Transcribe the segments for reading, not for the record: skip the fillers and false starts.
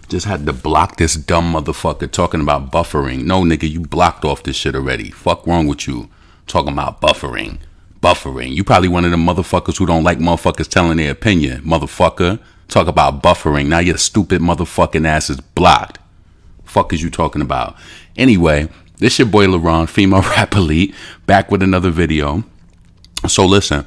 Just had to block this dumb motherfucker talking about buffering. No, nigga, you blocked off this shit already. Fuck wrong with you? Talking about buffering. Buffering. You probably one of them motherfuckers who don't like motherfuckers telling their opinion. Motherfucker. Talk about buffering. Now your stupid motherfucking ass is blocked. Fuck is you talking about? Anyway, this your boy LaRon, female rap elite, back with another video. So listen,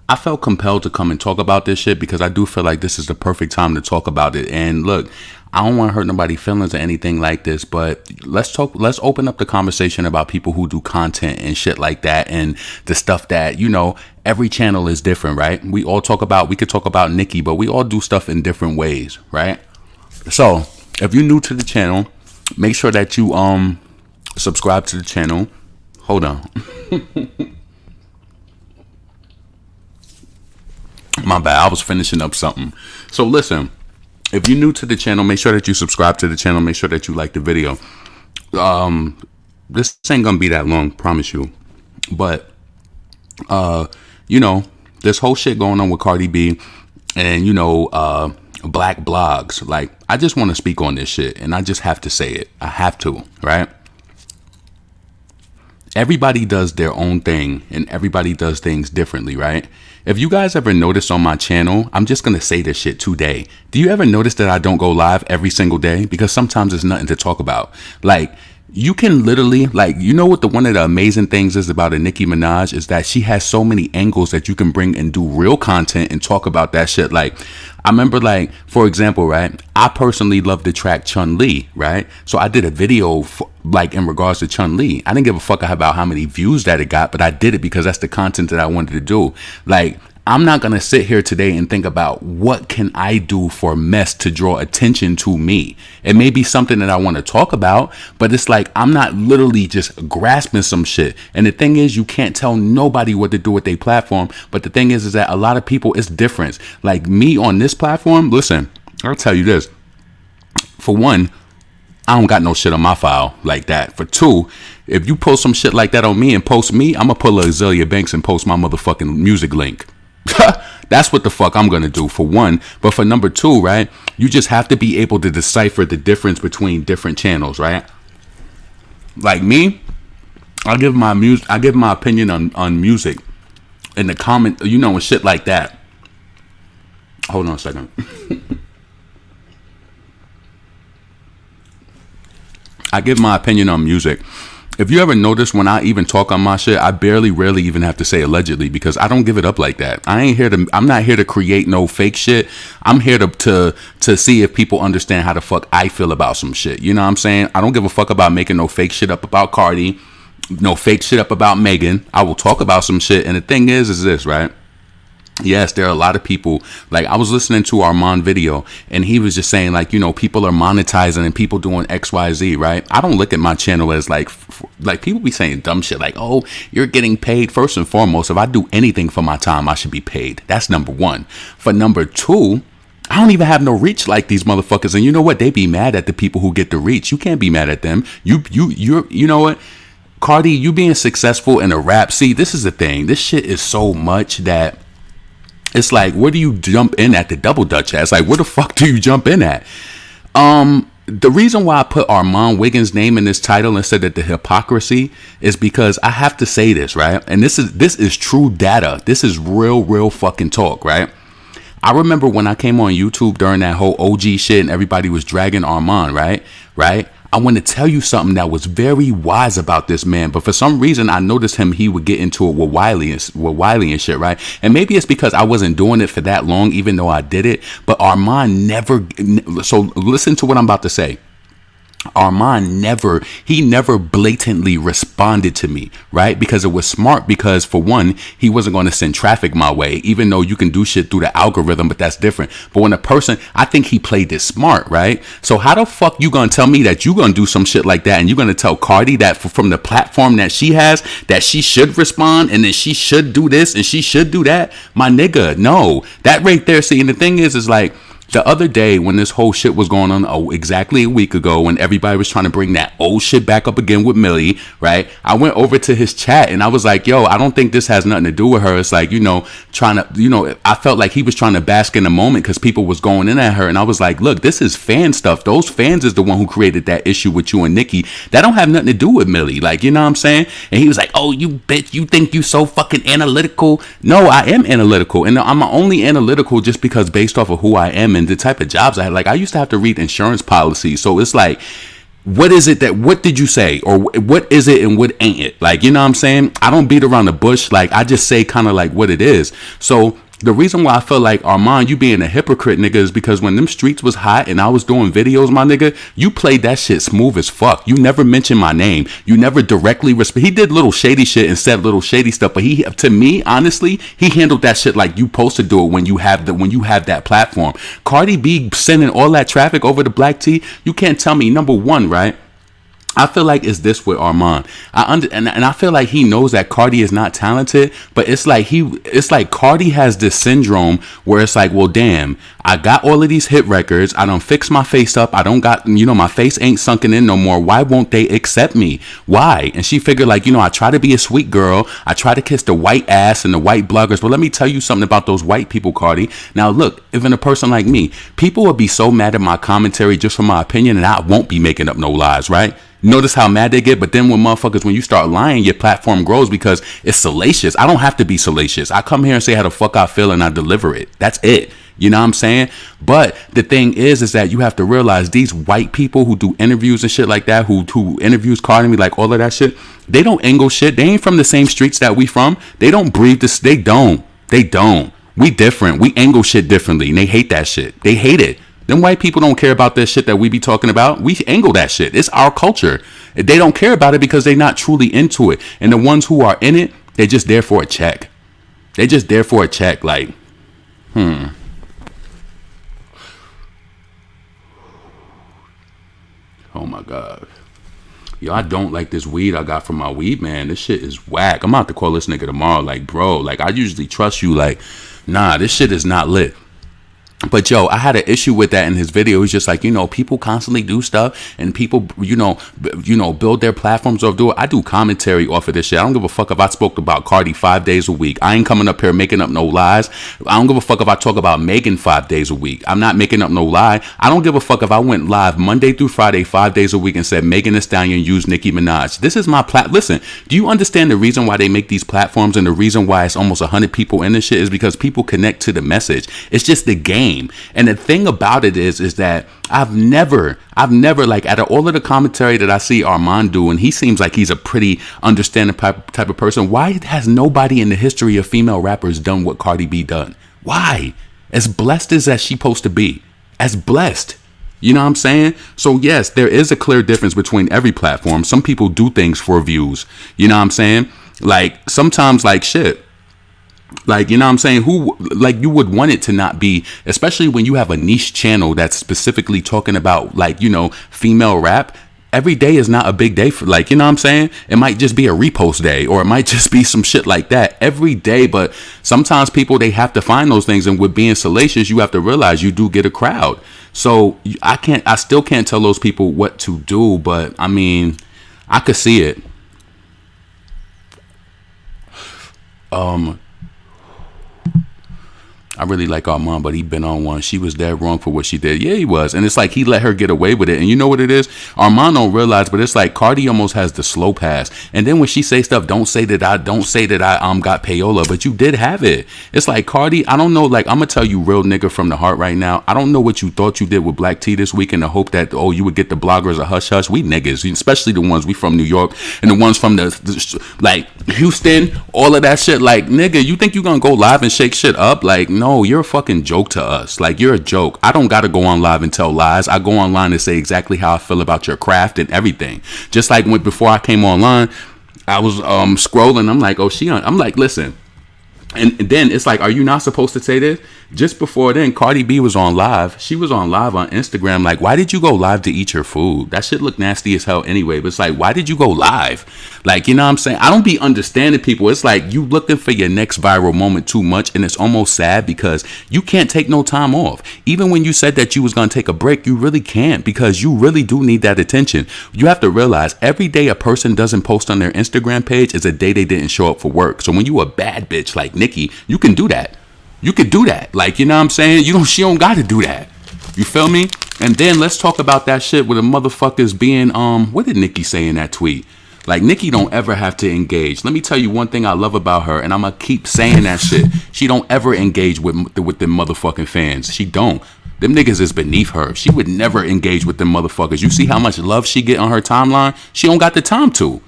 I felt compelled to come and talk about this shit because I do feel like this is the perfect time to talk about it. And look, I don't want to hurt nobody's feelings or anything like this, but let's open up the conversation about people who do content and shit like that, and the stuff that, you know, every channel is different, right? We could talk about Nicki, but we all do stuff in different ways, right? So if you're new to the channel, make sure that you subscribe to the channel. Hold on. My bad, I was finishing up something. So listen, if you're new to the channel, make sure that you subscribe to the channel. Make sure that you like the video. This ain't gonna be that long, promise you. But you know, this whole shit going on with Cardi B and, you know, black blogs. Like, I just want to speak on this shit, and I just have to say it. I have to, right? Everybody does their own thing, and everybody does things differently, right? If you guys ever notice on my channel, I'm just going to say this shit today. Do you ever notice that I don't go live every single day? Because sometimes there's nothing to talk about. Like, you can literally, like, you know what one of the amazing things is about a Nicki Minaj is that she has so many angles that you can bring and do real content and talk about that shit. Like, I remember, like, for example, right, I personally love the track Chun-Li, right? So I did a video like in regards to Chun-Li. I didn't give a fuck about how many views that it got, but I did it because that's the content that I wanted to do. Like, I'm not going to sit here today and think about what can I do for mess to draw attention to me. It may be something that I want to talk about, but it's like I'm not literally just grasping some shit. And the thing is, you can't tell nobody what to do with their platform. But the thing is that a lot of people, it's different. Like me on this platform, listen, I'll tell you this. For one, I don't got no shit on my file like that. For two, if you post some shit like that on me and post me, I'm going to pull a Azealia Banks and post my motherfucking music link. That's what the fuck I'm gonna do, for one. But for number two, right, you just have to be able to decipher the difference between different channels, right? Like me, I give my opinion on music in the comment, you know, and shit like that. Hold on a second. I give my opinion on music. If you ever notice, when I even talk on my shit, I rarely even have to say allegedly, because I don't give it up like that. I'm not here to create no fake shit. I'm here to see if people understand how the fuck I feel about some shit. You know what I'm saying? I don't give a fuck about making no fake shit up about Cardi, no fake shit up about Megan. I will talk about some shit. And the thing is this, right? Yes, there are a lot of people, like I was listening to Armon video and he was just saying, like, you know, people are monetizing and people doing XYZ, right? I don't look at my channel as like people be saying dumb shit like, oh, you're getting paid. First and foremost, if I do anything for my time, I should be paid. That's number one. For number two, I don't even have no reach like these motherfuckers. And you know what? They be mad at the people who get the reach. You can't be mad at them. You know what? Cardi, you being successful in a rap. See, this is the thing. This shit is so much that it's like, where do you jump in at the double dutch at? It's like, where the fuck do you jump in at? The reason why I put Armon Wiggins' name in this title instead of the hypocrisy is because I have to say this, right? And this is true data. This is real fucking talk, right? I remember when I came on YouTube during that whole OG shit and everybody was dragging Armon, right? I want to tell you something that was very wise about this man, but for some reason I noticed he would get into it with Wiley and shit, right? And maybe it's because I wasn't doing it for that long, even though I did it. But Armon never. So listen to what I'm about to say. Armon never blatantly responded to me, right? Because it was smart, because for one, he wasn't going to send traffic my way, even though you can do shit through the algorithm, but that's different. But when a person, I think he played this smart, right? So how the fuck you going to tell me that you going to do some shit like that and you're going to tell Cardi that from the platform that she has, that she should respond and then she should do this and she should do that? My nigga, no. That right there, see, and the thing is like, The other day when this whole shit was going on, exactly a week ago, when everybody was trying to bring that old shit back up again with Millie, right? I went over to his chat and I was like, yo, I don't think this has nothing to do with her. It's like, trying to, I felt like he was trying to bask in the moment because people was going in at her. And I was like, look, this is fan stuff. Those fans is the one who created that issue with you and Nikki. That don't have nothing to do with Millie. Like, you know what I'm saying? And he was like, oh, you bitch, you think you so fucking analytical? No, I am analytical. And I'm only analytical just because based off of who I am and the type of jobs I had. Like, I used to have to read insurance policies, so it's like, what did you say, or what is it and what ain't it? Like, you know what I'm saying? I don't beat around the bush. Like, I just say kind of like what it is. So the reason why I feel like, Armon, you being a hypocrite, nigga, is because when them streets was hot and I was doing videos, my nigga, you played that shit smooth as fuck. You never mentioned my name. You never directly he did little shady shit and said little shady stuff, but to me, honestly, he handled that shit like you supposed to do it when you have that platform. Cardi B sending all that traffic over to Black T, you can't tell me, number one, right? I feel like it's this with Armon. And I feel like he knows that Cardi is not talented, but it's like Cardi has this syndrome where it's like, well, damn, I got all of these hit records. I done fixed my face up. I don't got, my face ain't sunken in no more. Why won't they accept me? Why? And she figured like, I try to be a sweet girl. I try to kiss the white ass and the white bloggers. But let me tell you something about those white people, Cardi. Now, look, even a person like me, people would be so mad at my commentary just for my opinion, and I won't be making up no lies, right? Notice how mad they get, but then when you start lying, your platform grows because it's salacious. I don't have to be salacious. I come here and say how the fuck I feel and I deliver it. That's it. You know what I'm saying? But the thing is that you have to realize these white people who do interviews and shit like that, who interviews Cardi B, like all of that shit, they don't angle shit. They ain't from the same streets that we from. They don't breathe this. They don't. We different. We angle shit differently, and they hate that shit. They hate it. Them white people don't care about this shit that we be talking about. We angle that shit. It's our culture. They don't care about it because they're not truly into it. And the ones who are in it, they're just there for a check. Like, Oh my God. Yo, I don't like this weed I got from my weed man. This shit is whack. I'm about to call this nigga tomorrow. Like, bro, like I usually trust you. Like, nah, this shit is not lit. But yo, I had an issue with that in his video. He's just like, people constantly do stuff and people, build their platforms or do it. I do commentary off of this shit. I don't give a fuck if I spoke about Cardi 5 days a week. I ain't coming up here making up no lies. I don't give a fuck if I talk about Megan 5 days a week. I'm not making up no lie. I don't give a fuck if I went live Monday through Friday, 5 days a week and said Megan Thee Stallion used Nicki Minaj. This is my Listen, do you understand the reason why they make these platforms and the reason why it's almost 100 people in this shit is because people connect to the message. It's just the game. And the thing about it is that I've never like out of all of the commentary that I see Armon do, and he seems like he's a pretty understanding type of person. Why has nobody in the history of female rappers done what Cardi B done? Why? As blessed as that she's supposed to be, as blessed. You know what I'm saying? So yes, there is a clear difference between every platform. Some people do things for views. You know what I'm saying? Like sometimes like shit. Like, you know what I'm saying? You would want it to not be, especially when you have a niche channel that's specifically talking about like, female rap. Every day is not a big day for like, you know what I'm saying? It might just be a repost day or it might just be some shit like that every day. But sometimes people, they have to find those things. And with being salacious, you have to realize you do get a crowd. So I still can't tell those people what to do. But I mean, I could see it. I really like our mom, but he been on one. She was dead wrong for what she did. Yeah, he was. And it's like he let her get away with it. And you know what it is? Armon don't realize, but it's like Cardi almost has the slow pass. And then when she say stuff, don't say that I got payola, but you did have it. It's like Cardi, I don't know, like I'm gonna tell you real nigga from the heart right now. I don't know what you thought you did with Black T this week in the hope that you would get the bloggers a hush hush. We niggas, especially the ones we from New York and the ones from the like Houston, all of that shit. Like nigga, you think you gonna go live and shake shit up? Like no, you're a fucking joke to us. Like you're a joke. I don't gotta go on live and tell lies. I go online and say exactly how I feel about your craft and everything. Just like before I came online, I was scrolling. I'm like, I'm like, listen. And then it's like, are you not supposed to say this? Just before then, Cardi B was on live. She was on live on Instagram. Like, why did you go live to eat your food? That shit looked nasty as hell anyway. But it's like, why did you go live? Like, you know what I'm saying? I don't be understanding people. It's like you looking for your next viral moment too much. And it's almost sad because you can't take no time off. Even when you said that you was going to take a break, you really can't, because you really do need that attention. You have to realize every day a person doesn't post on their Instagram page is a day they didn't show up for work. So when you a bad bitch like Nicki, you can do that. You could do that. Like, you know what I'm saying? She don't got to do that. You feel me? And then let's talk about that shit with the motherfuckers being, what did Nicki say in that tweet? Like, Nicki don't ever have to engage. Let me tell you one thing I love about her, and I'm going to keep saying that shit. She don't ever engage with them motherfucking fans. She don't. Them niggas is beneath her. She would never engage with them motherfuckers. You see how much love she get on her timeline? She don't got the time to.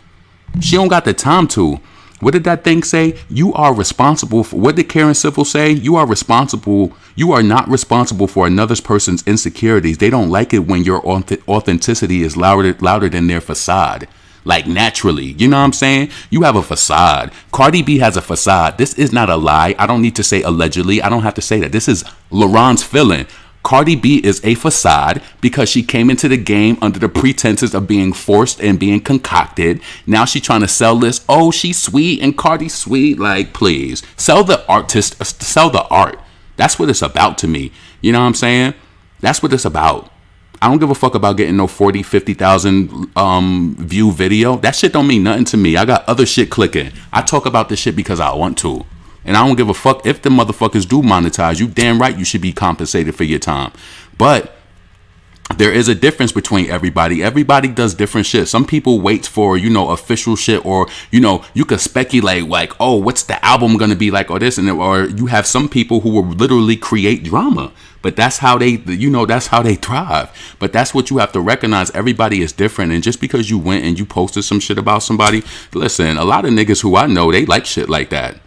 She don't got the time to. What did that thing say? You are responsible for, what did Karen Civil say? You are responsible. You are not responsible for another person's insecurities. They don't like it when your authenticity is louder than their facade. Like, naturally, you know what I'm saying? You have a facade. Cardi B has a facade. This is not a lie. I don't need to say allegedly. I don't have to say that. This is LaRon's feeling. Cardi B is a facade because she came into the game under the pretenses of being forced and being concocted. Now she's trying to sell this. Oh, she's sweet and Cardi's sweet. Like, please sell the artist, sell the art. That's what it's about to me. You know what I'm saying? That's what it's about. I don't give a fuck about getting no 40, 50,000 view video. That shit don't mean nothing to me. I got other shit clicking. I talk about this shit because I want to. And I don't give a fuck if the motherfuckers do monetize. You damn right you should be compensated for your time. But there is a difference between everybody. Everybody does different shit. Some people wait for, official shit, or, you could speculate like, oh, what's the album going to be like, or this, and or you have some people who will literally create drama. But that's how they, that's how they thrive. But that's what you have to recognize. Everybody is different. And just because you went and you posted some shit about somebody, listen, a lot of niggas who I know, they like shit like that.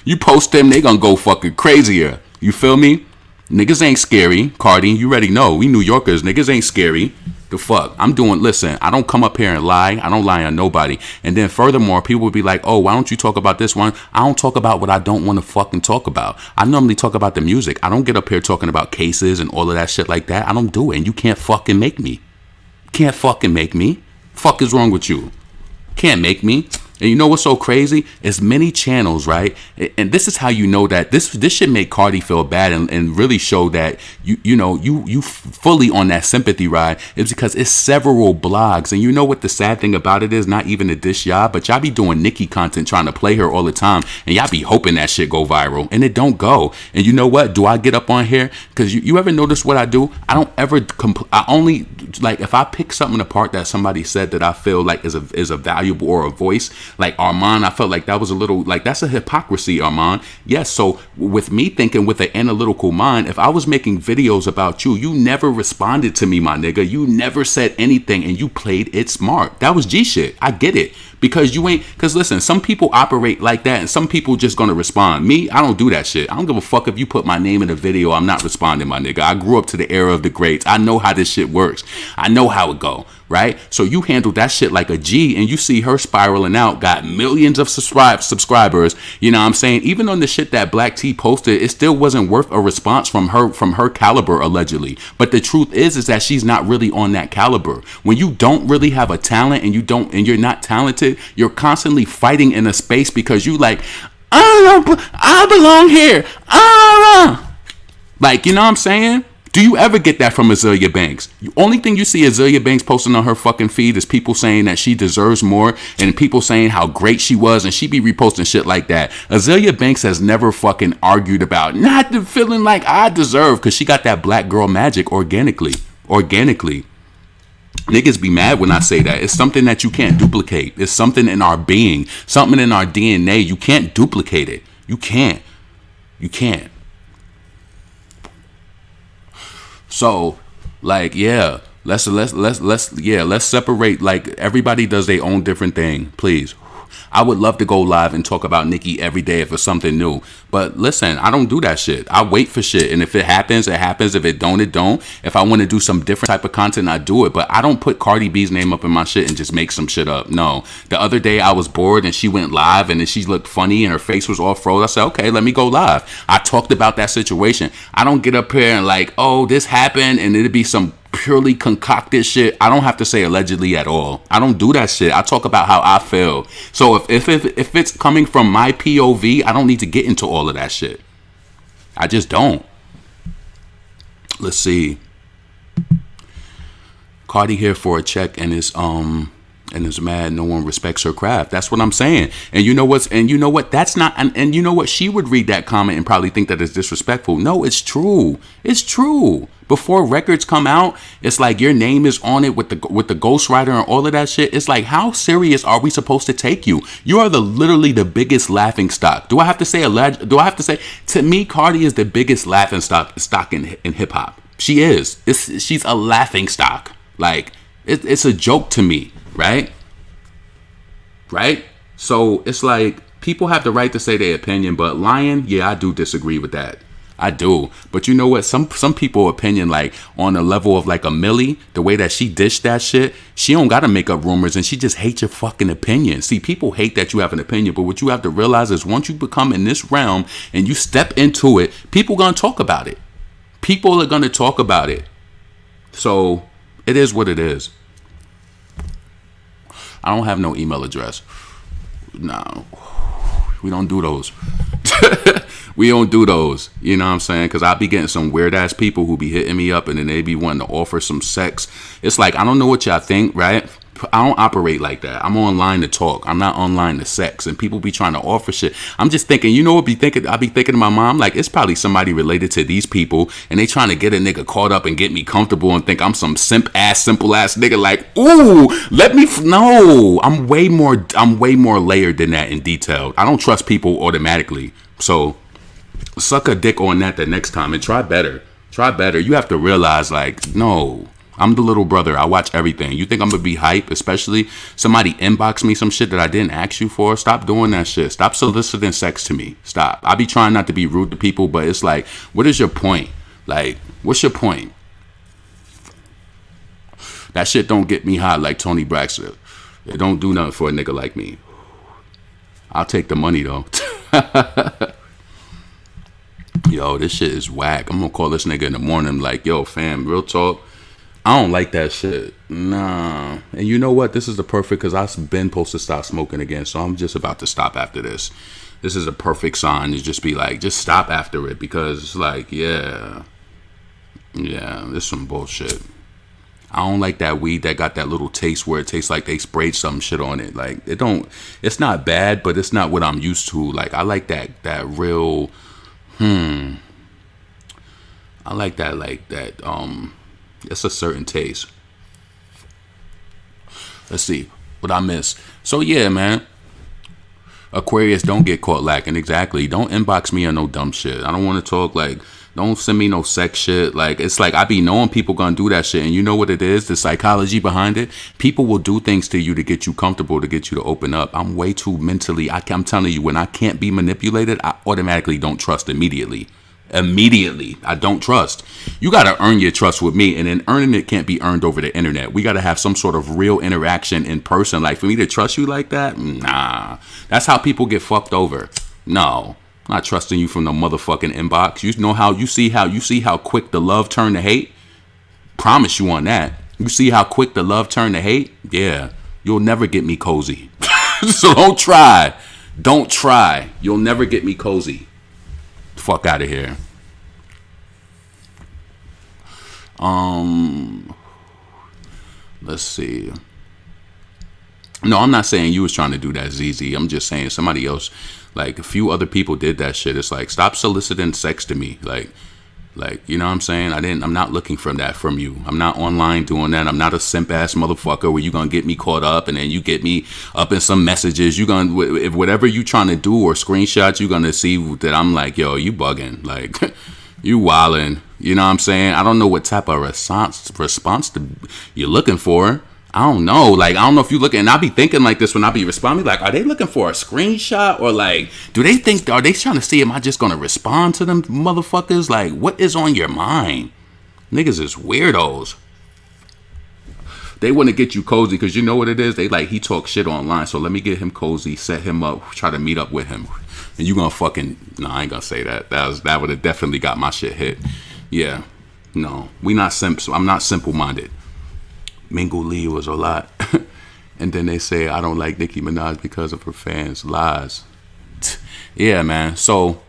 You post them, they gonna go fucking crazier. You feel me? Niggas ain't scary. Cardi, you already know. We New Yorkers, niggas ain't scary. The fuck? Listen, I don't come up here and lie. I don't lie on nobody. And then furthermore, people would be like, oh, why don't you talk about this one? I don't talk about what I don't want to fucking talk about. I normally talk about the music. I don't get up here talking about cases and all of that shit like that. I don't do it. And you can't fucking make me. Can't fucking make me. Fuck is wrong with you? Can't make me. And you know what's so crazy? It's many channels, right? And this is how you know that this should make Cardi feel bad and really show that you fully on that sympathy ride. It's because it's several blogs. And you know what the sad thing about it is? Not even a dish y'all, but y'all be doing Nicki content trying to play her all the time. And y'all be hoping that shit go viral. And it don't go. And you know what? Do I get up on here? Because you ever notice what I do? I don't ever I only, like, if I pick something apart that somebody said that I feel like is a valuable or a voice, like Armon, I felt like that was a little, like, that's a hypocrisy, Armon. Yes, so with me thinking with an analytical mind, if I was making videos about you, you never responded to me, my nigga. You never said anything, and you played it smart. That was G shit. I get it. Because listen, some people operate like that, and some people just gonna respond. Me, I don't do that shit. I don't give a fuck if you put my name in a video. I'm not responding, my nigga. I grew up to the era of the greats. I know how this shit works. I know how it go, right? So you handle that shit like a G, and you see her spiraling out, got millions of subscribers. You know what I'm saying? Even on the shit that Black T posted, it still wasn't worth a response from her caliber, allegedly. But the truth is that she's not really on that caliber. When you don't really have a talent and you're not talented, you're constantly fighting in a space because you like, I belong here. Like, you know what I'm saying? Do you ever get that from Azealia Banks? The only thing you see Azealia Banks posting on her fucking feed is people saying that she deserves more and people saying how great she was, and she be reposting shit like that. Azealia Banks has never fucking argued about not feeling like I deserve, because she got that black girl magic organically. Niggas be mad when I say that. It's something that you can't duplicate. It's something in our being, something in our DNA. You can't duplicate it. You can't. So, like, yeah, let's separate. Like, everybody does their own different thing. Please, I would love to go live and talk about Nicki every day if it's something new. But listen, I don't do that shit. I wait for shit. And if it happens, it happens. If it don't, it don't. If I want to do some different type of content, I do it. But I don't put Cardi B's name up in my shit and just make some shit up. No. The other day I was bored and she went live and then she looked funny and her face was all froze. I said, okay, let me go live. I talked about that situation. I don't get up here and like, oh, this happened and it'd be some purely concocted shit. I don't have to say allegedly at all. I don't do that shit. I talk about how I feel. So if it's coming from my POV, I don't need to get into all of that shit. I just don't. Let's see. Cardi here for a check and is mad no one respects her craft. That's what I'm saying. And you know what? That's not, and you know what? She would read that comment and probably think that it's disrespectful. No, it's true. It's true. Before records come out, it's like your name is on it with the ghostwriter and all of that shit. It's like, how serious are we supposed to take you? You are literally the biggest laughing stock. Do I have to say to me, Cardi is the biggest laughing stock in hip hop. She is. She's a laughing stock. Like it's a joke to me, right? Right? So it's like people have the right to say their opinion, but lying, yeah, I do disagree with that. I do. But you know what? Some people opinion, like on the level of like a Millie, the way that she dished that shit, she don't got to make up rumors and she just hates your fucking opinion. See, people hate that you have an opinion, but what you have to realize is once you become in this realm and you step into it, people going to talk about it. People are going to talk about it. So it is what it is. I don't have no email address. No, we don't do those. We don't do those. You know what I'm saying? Because I be getting some weird ass people who be hitting me up and then they be wanting to offer some sex. It's like, I don't know what y'all think, right? I don't operate like that. I'm online to talk. I'm not online to sex. And people be trying to offer shit. I'm just thinking, you know what I be thinking to my mom? Like, it's probably somebody related to these people and they trying to get a nigga caught up and get me comfortable and think I'm some simple ass nigga. Like, ooh, no. I'm way more layered than that and detailed. I don't trust people automatically. So suck a dick on that the next time and try better. You have to realize, like, no, I'm the little brother. I watch everything. You think I'm gonna be hype, especially somebody inbox me some shit that I didn't ask you for? Stop doing that shit. Stop soliciting sex to me. Stop. I be trying not to be rude to people, but it's like, what is your point? Like, what's your point? That shit don't get me hot like Tony Braxton. It don't do nothing for a nigga like me. I'll take the money though. Yo, this shit is whack. I'm gonna call this nigga in the morning like, yo, fam, real talk, I don't like that shit. Nah. And you know what? This is the perfect, because I've been supposed to stop smoking again, so I'm just about to stop after this. This is a perfect sign to just be like, just stop after it, because it's like, yeah, this is some bullshit. I don't like that weed that got that little taste where it tastes like they sprayed some shit on it. Like, it's not bad, but it's not what I'm used to. Like, I like that real, I like that, it's a certain taste. Let's see what I miss. So yeah, man, Aquarius, don't get caught lacking. Exactly. Don't inbox me on no dumb shit. I don't want to talk. Like, don't send me no sex shit. Like, it's like I be knowing people gonna do that shit, and you know what it is, the psychology behind it. People will do things to you to get you comfortable, to get you to open up. I'm way too mentally, I'm telling you, when I can't be manipulated, I automatically don't trust immediately. I don't trust. You got to earn your trust with me, and then earning it can't be earned over the internet. We got to have some sort of real interaction in person. Like, for me to trust you like that, nah. That's how people get fucked over. No, I'm not trusting you from no motherfucking inbox. You see how quick the love turned to hate? Promise you on that. You see how quick the love turned to hate? Yeah, you'll never get me cozy. So don't try. You'll never get me cozy. Fuck out of here. Let's see. No, I'm not saying you was trying to do that, ZZ. I'm just saying somebody else, like a few other people did that shit. It's like, stop soliciting sex to me. Like, you know what I'm saying? I'm not looking for that from you. I'm not online doing that. I'm not a simp ass motherfucker where you gonna get me caught up and then you get me up in some messages. You gonna, if whatever you trying to do or screenshots, you gonna see that I'm like, yo, you bugging. Like, you wildin'. You know what I'm saying? I don't know what type of response you're looking for. I don't know. Like, I don't know if you look and I be thinking like this when I be responding. Like, are they looking for a screenshot or like, do they think, are they trying to see, am I just going to respond to them motherfuckers? Like, what is on your mind? Niggas is weirdos. They want to get you cozy because you know what it is? They like, he talks shit online. So let me get him cozy, set him up, try to meet up with him. And you gonna fucking, no, I ain't gonna say that. That would have definitely got my shit hit. Yeah. No, we not simple. I'm not simple-minded. Mingle Lee was a lot. And then they say, I don't like Nicki Minaj because of her fans. Lies. Yeah, man. So,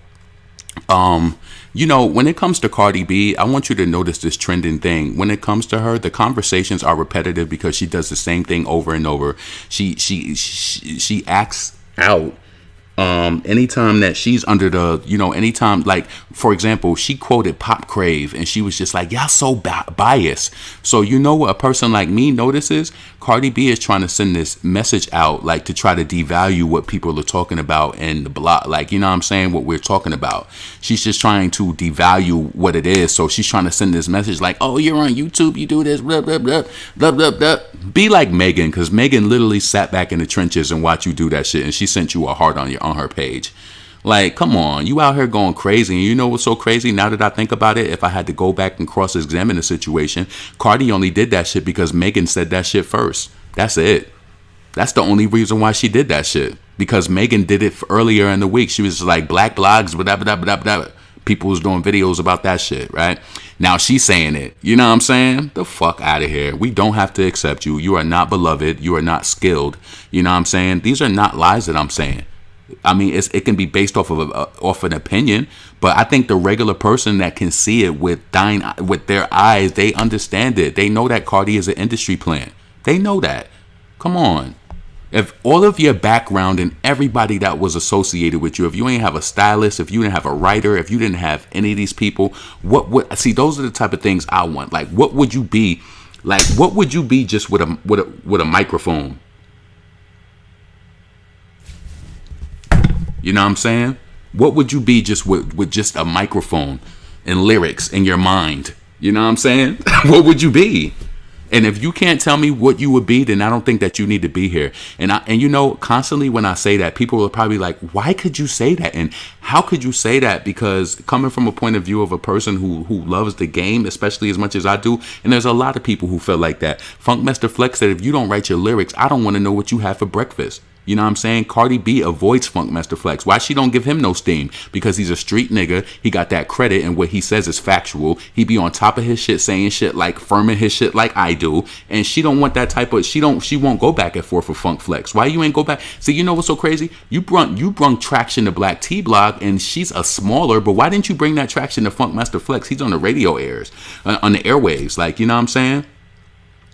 you know, when it comes to Cardi B, I want you to notice this trending thing. When it comes to her, the conversations are repetitive because she does the same thing over and over. She acts out. Anytime that she's under the, you know, anytime, like, for example, she quoted Pop Crave and she was just like, y'all so biased. So, you know what a person like me notices? Cardi B is trying to send this message out, like, to try to devalue what people are talking about in the block. Like, you know what I'm saying? What we're talking about. She's just trying to devalue what it is. So she's trying to send this message like, oh, you're on YouTube, you do this, blah, blah, blah, blah, blah, blah. Be like Megan, because Megan literally sat back in the trenches and watched you do that shit. And she sent you a heart on her page. Like, come on, you out here going crazy. And you know what's so crazy? Now that I think about it, if I had to go back and cross-examine the situation, Cardi only did that shit because Megan said that shit first. That's it. That's the only reason why she did that shit. Because Megan did it earlier in the week. She was just like, black blogs, whatever, whatever. People was doing videos about that shit, right? Now she's saying it. You know what I'm saying? The fuck out of here. We don't have to accept you. You are not beloved. You are not skilled. You know what I'm saying? These are not lies that I'm saying. I mean, it can be based off of an opinion, but I think the regular person that can see it with their eyes, they understand it. They know that Cardi is an industry plant. They know that. Come on. If all of your background and everybody that was associated with you, if you ain't have a stylist, if you didn't have a writer, if you didn't have any of these people, see, those are the type of things I want. Like, what would you be? Like, what would you be just with a microphone? You know what I'm saying? What would you be just with just a microphone and lyrics in your mind? You know what I'm saying? What would you be? And if you can't tell me what you would be, then I don't think that you need to be here. And you know, constantly when I say that, people are probably like, why could you say that? And how could you say that? Because coming from a point of view of a person who loves the game, especially as much as I do, and there's a lot of people who feel like that. Funkmaster Flex said, if you don't write your lyrics, I don't want to know what you have for breakfast. You know what I'm saying? Cardi B avoids Funkmaster Flex. Why she don't give him no steam? Because he's a street nigga. He got that credit, and what he says is factual. He be on top of his shit, saying shit like firming his shit like I do. And she don't want that type of. She won't go back and forth for Funk Flex. Why you ain't go back? See, you know what's so crazy? You brung traction to Black T Blog, and she's a smaller. But why didn't you bring that traction to Funkmaster Flex? He's on the radio airs, on the airwaves. Like, you know what I'm saying?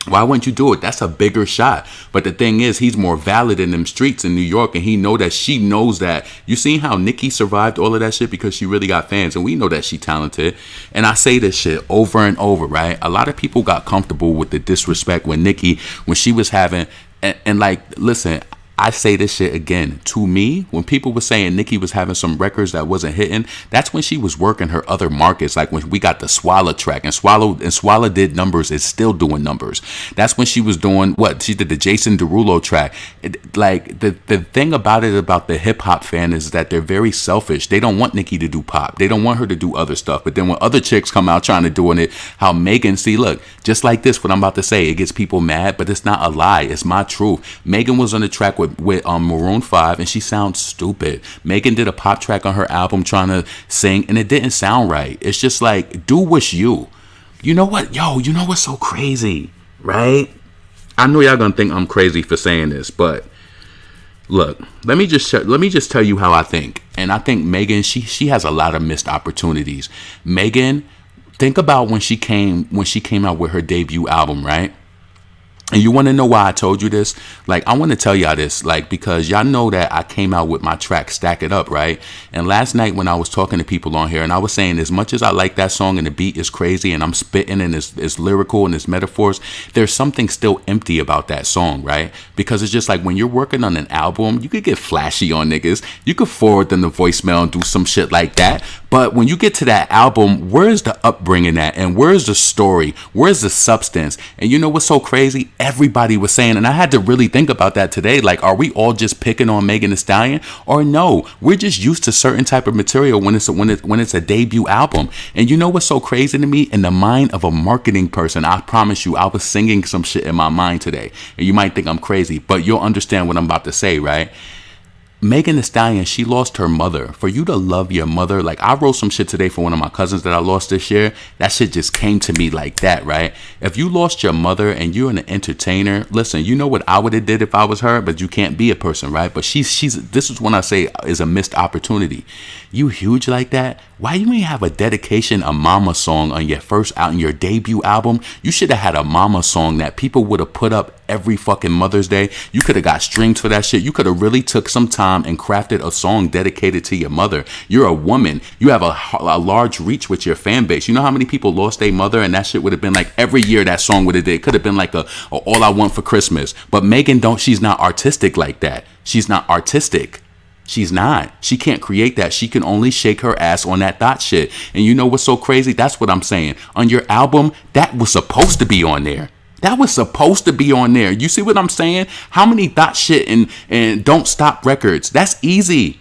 Why wouldn't you do it? That's a bigger shot. But the thing is, he's more valid in them streets in New York, and he know that she knows that. You seen how Nicki survived all of that shit because she really got fans, and we know that she talented. And I say this shit over and over, right? A lot of people got comfortable with the disrespect when she was having, and like, listen, I say this shit again. To me, when people were saying Nicki was having some records that wasn't hitting, that's when she was working her other markets. Like when we got the Swallow track, and Swallow did numbers, is still doing numbers. That's when she was doing what she did, the Jason Derulo track. Like the thing about it, about the hip hop fan, is that they're very selfish. They don't want Nicki to do pop. They don't want her to do other stuff. But then when other chicks come out trying to doing it, how Megan, see, look, just like this, what I'm about to say, it gets people mad, but it's not a lie. It's my truth. Megan was on the track with Maroon 5, and she sounds stupid. Megan did a pop track on her album trying to sing, and it didn't sound right. It's just like, do what's you. You know what? Yo, you know what's so crazy, right? I know y'all gonna think I'm crazy for saying this, but look, let me just tell you how I think. And I think Megan, she has a lot of missed opportunities. Megan, think about when she came out with her debut album, right? And you want to know why I told you this? Like, I want to tell y'all this, like, because y'all know that I came out with my track Stack It Up, right? And last night when I was talking to people on here, and I was saying, as much as I like that song and the beat is crazy and I'm spitting and it's lyrical and it's metaphors, there's something still empty about that song, right? Because it's just like when you're working on an album, you could get flashy on niggas. You could forward them the voicemail and do some shit like that. But when you get to that album, where's the upbringing at? And where's the story? Where's the substance? And you know what's so crazy? everybody was saying, and I had to really think about that today. Like, are we all just picking on Megan Thee Stallion, or no? We're just used to certain type of material when it's a debut album. And you know what's so crazy to me? In the mind of a marketing person, I promise you, I was singing some shit in my mind today, and you might think I'm crazy, but you'll understand what I'm about to say, right? Megan Thee Stallion, she lost her mother. For you to love your mother, like I wrote some shit today for one of my cousins that I lost this year. That shit just came to me like that, right? If you lost your mother and you're an entertainer, listen, you know what I would have did if I was her, but you can't be a person, right? But she's this is when I say is a missed opportunity. You huge like that? Why you ain't have a dedication, a mama song on your your debut album? You should have had a mama song that people would have put up every fucking Mother's Day. You could have got strings for that shit. You could have really took some time and crafted a song dedicated to your mother. You're a woman. You have a large reach with your fan base. You know how many people lost their mother, and that shit would have been like every year that song would have did. It could have been like a All I Want for Christmas. But Megan she's not artistic like that. She's not artistic. She's not. She can't create that. She can only shake her ass on that thought shit. And you know what's so crazy? That's what I'm saying. On your album, that was supposed to be on there. That was supposed to be on there. You see what I'm saying? How many thought shit and Don't Stop records? That's easy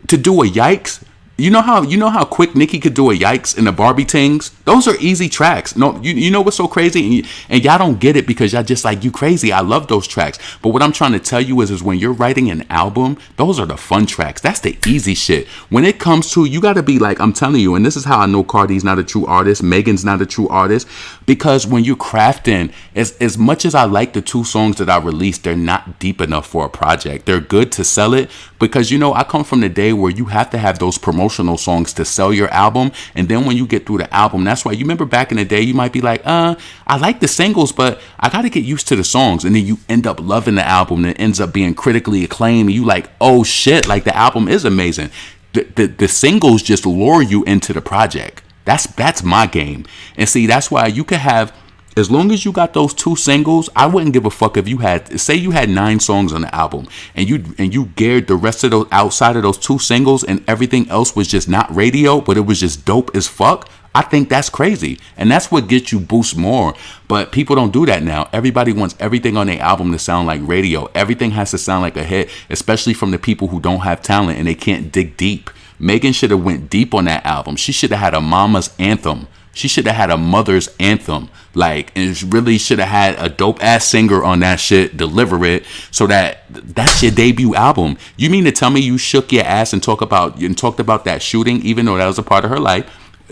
to do a yikes. You know how quick Nicki could do a yikes in the Barbie Tings? Those are easy tracks. No, you know what's so crazy? And y'all don't get it because y'all just like, you crazy. I love those tracks. But what I'm trying to tell you is when you're writing an album, those are the fun tracks. That's the easy shit. When it comes to, you got to be like, I'm telling you, and this is how I know Cardi's not a true artist. Megan's not a true artist. Because when you're crafting, as much as I like the 2 songs that I released, they're not deep enough for a project. They're good to sell it because, I come from the day where you have to have those promotional songs to sell your album. And then when you get through the album, that's why you remember back in the day, you might be like, I like the singles, but I got to get used to the songs. And then you end up loving the album and it ends up being critically acclaimed. And you like, oh shit, like the album is amazing. The singles just lure you into the project. That's my game. And see, that's why you could have, as long as you got those 2 singles, I wouldn't give a fuck if you had 9 songs on the album and you geared the rest of those outside of those 2 singles and everything else was just not radio, but it was just dope as fuck. I think that's crazy. And that's what gets you boost more. But people don't do that now. Everybody wants everything on their album to sound like radio. Everything has to sound like a hit, especially from the people who don't have talent and they can't dig deep. Megan should have went deep on that album. She should have had a mama's anthem. She should have had a mother's anthem. Like, and really should have had a dope ass singer on that shit, deliver it, so that's your debut album. You mean to tell me you shook your ass and talked about that shooting, even though that was a part of her life?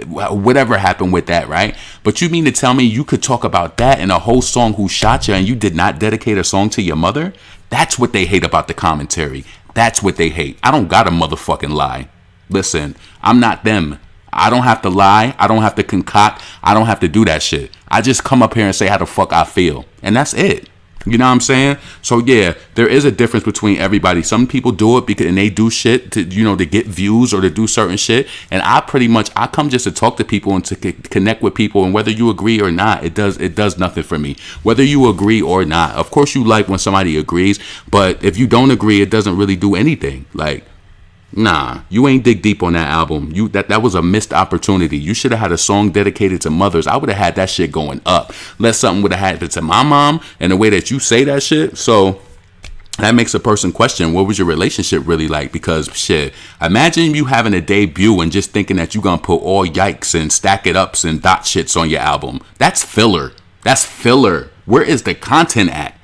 Whatever happened with that, right? But you mean to tell me you could talk about that in a whole song, Who Shot Ya, and you did not dedicate a song to your mother? That's what they hate about the commentary. That's what they hate. I don't gotta motherfucking lie. Listen, I'm not them. I don't have to lie. I don't have to concoct. I don't have to do that shit. I just come up here and say how the fuck I feel. And that's it. You know what I'm saying? So yeah, there is a difference between everybody. Some people do it because and they do shit to to get views or to do certain shit. And I come just to talk to people and to connect with people. And whether you agree or not, it does nothing for me. Whether you agree or not, of course you like when somebody agrees. But if you don't agree, it doesn't really do anything. Like, nah, you ain't dig deep on that album. That was a missed opportunity. You should have had a song dedicated to mothers. I would have had that shit going up. Unless something would have happened to my mom and the way that you say that shit. So that makes a person question, what was your relationship really like? Because shit, imagine you having a debut and just thinking that you're gonna put all yikes and stack it ups and dot shits on your album. That's filler. That's filler. Where is the content at?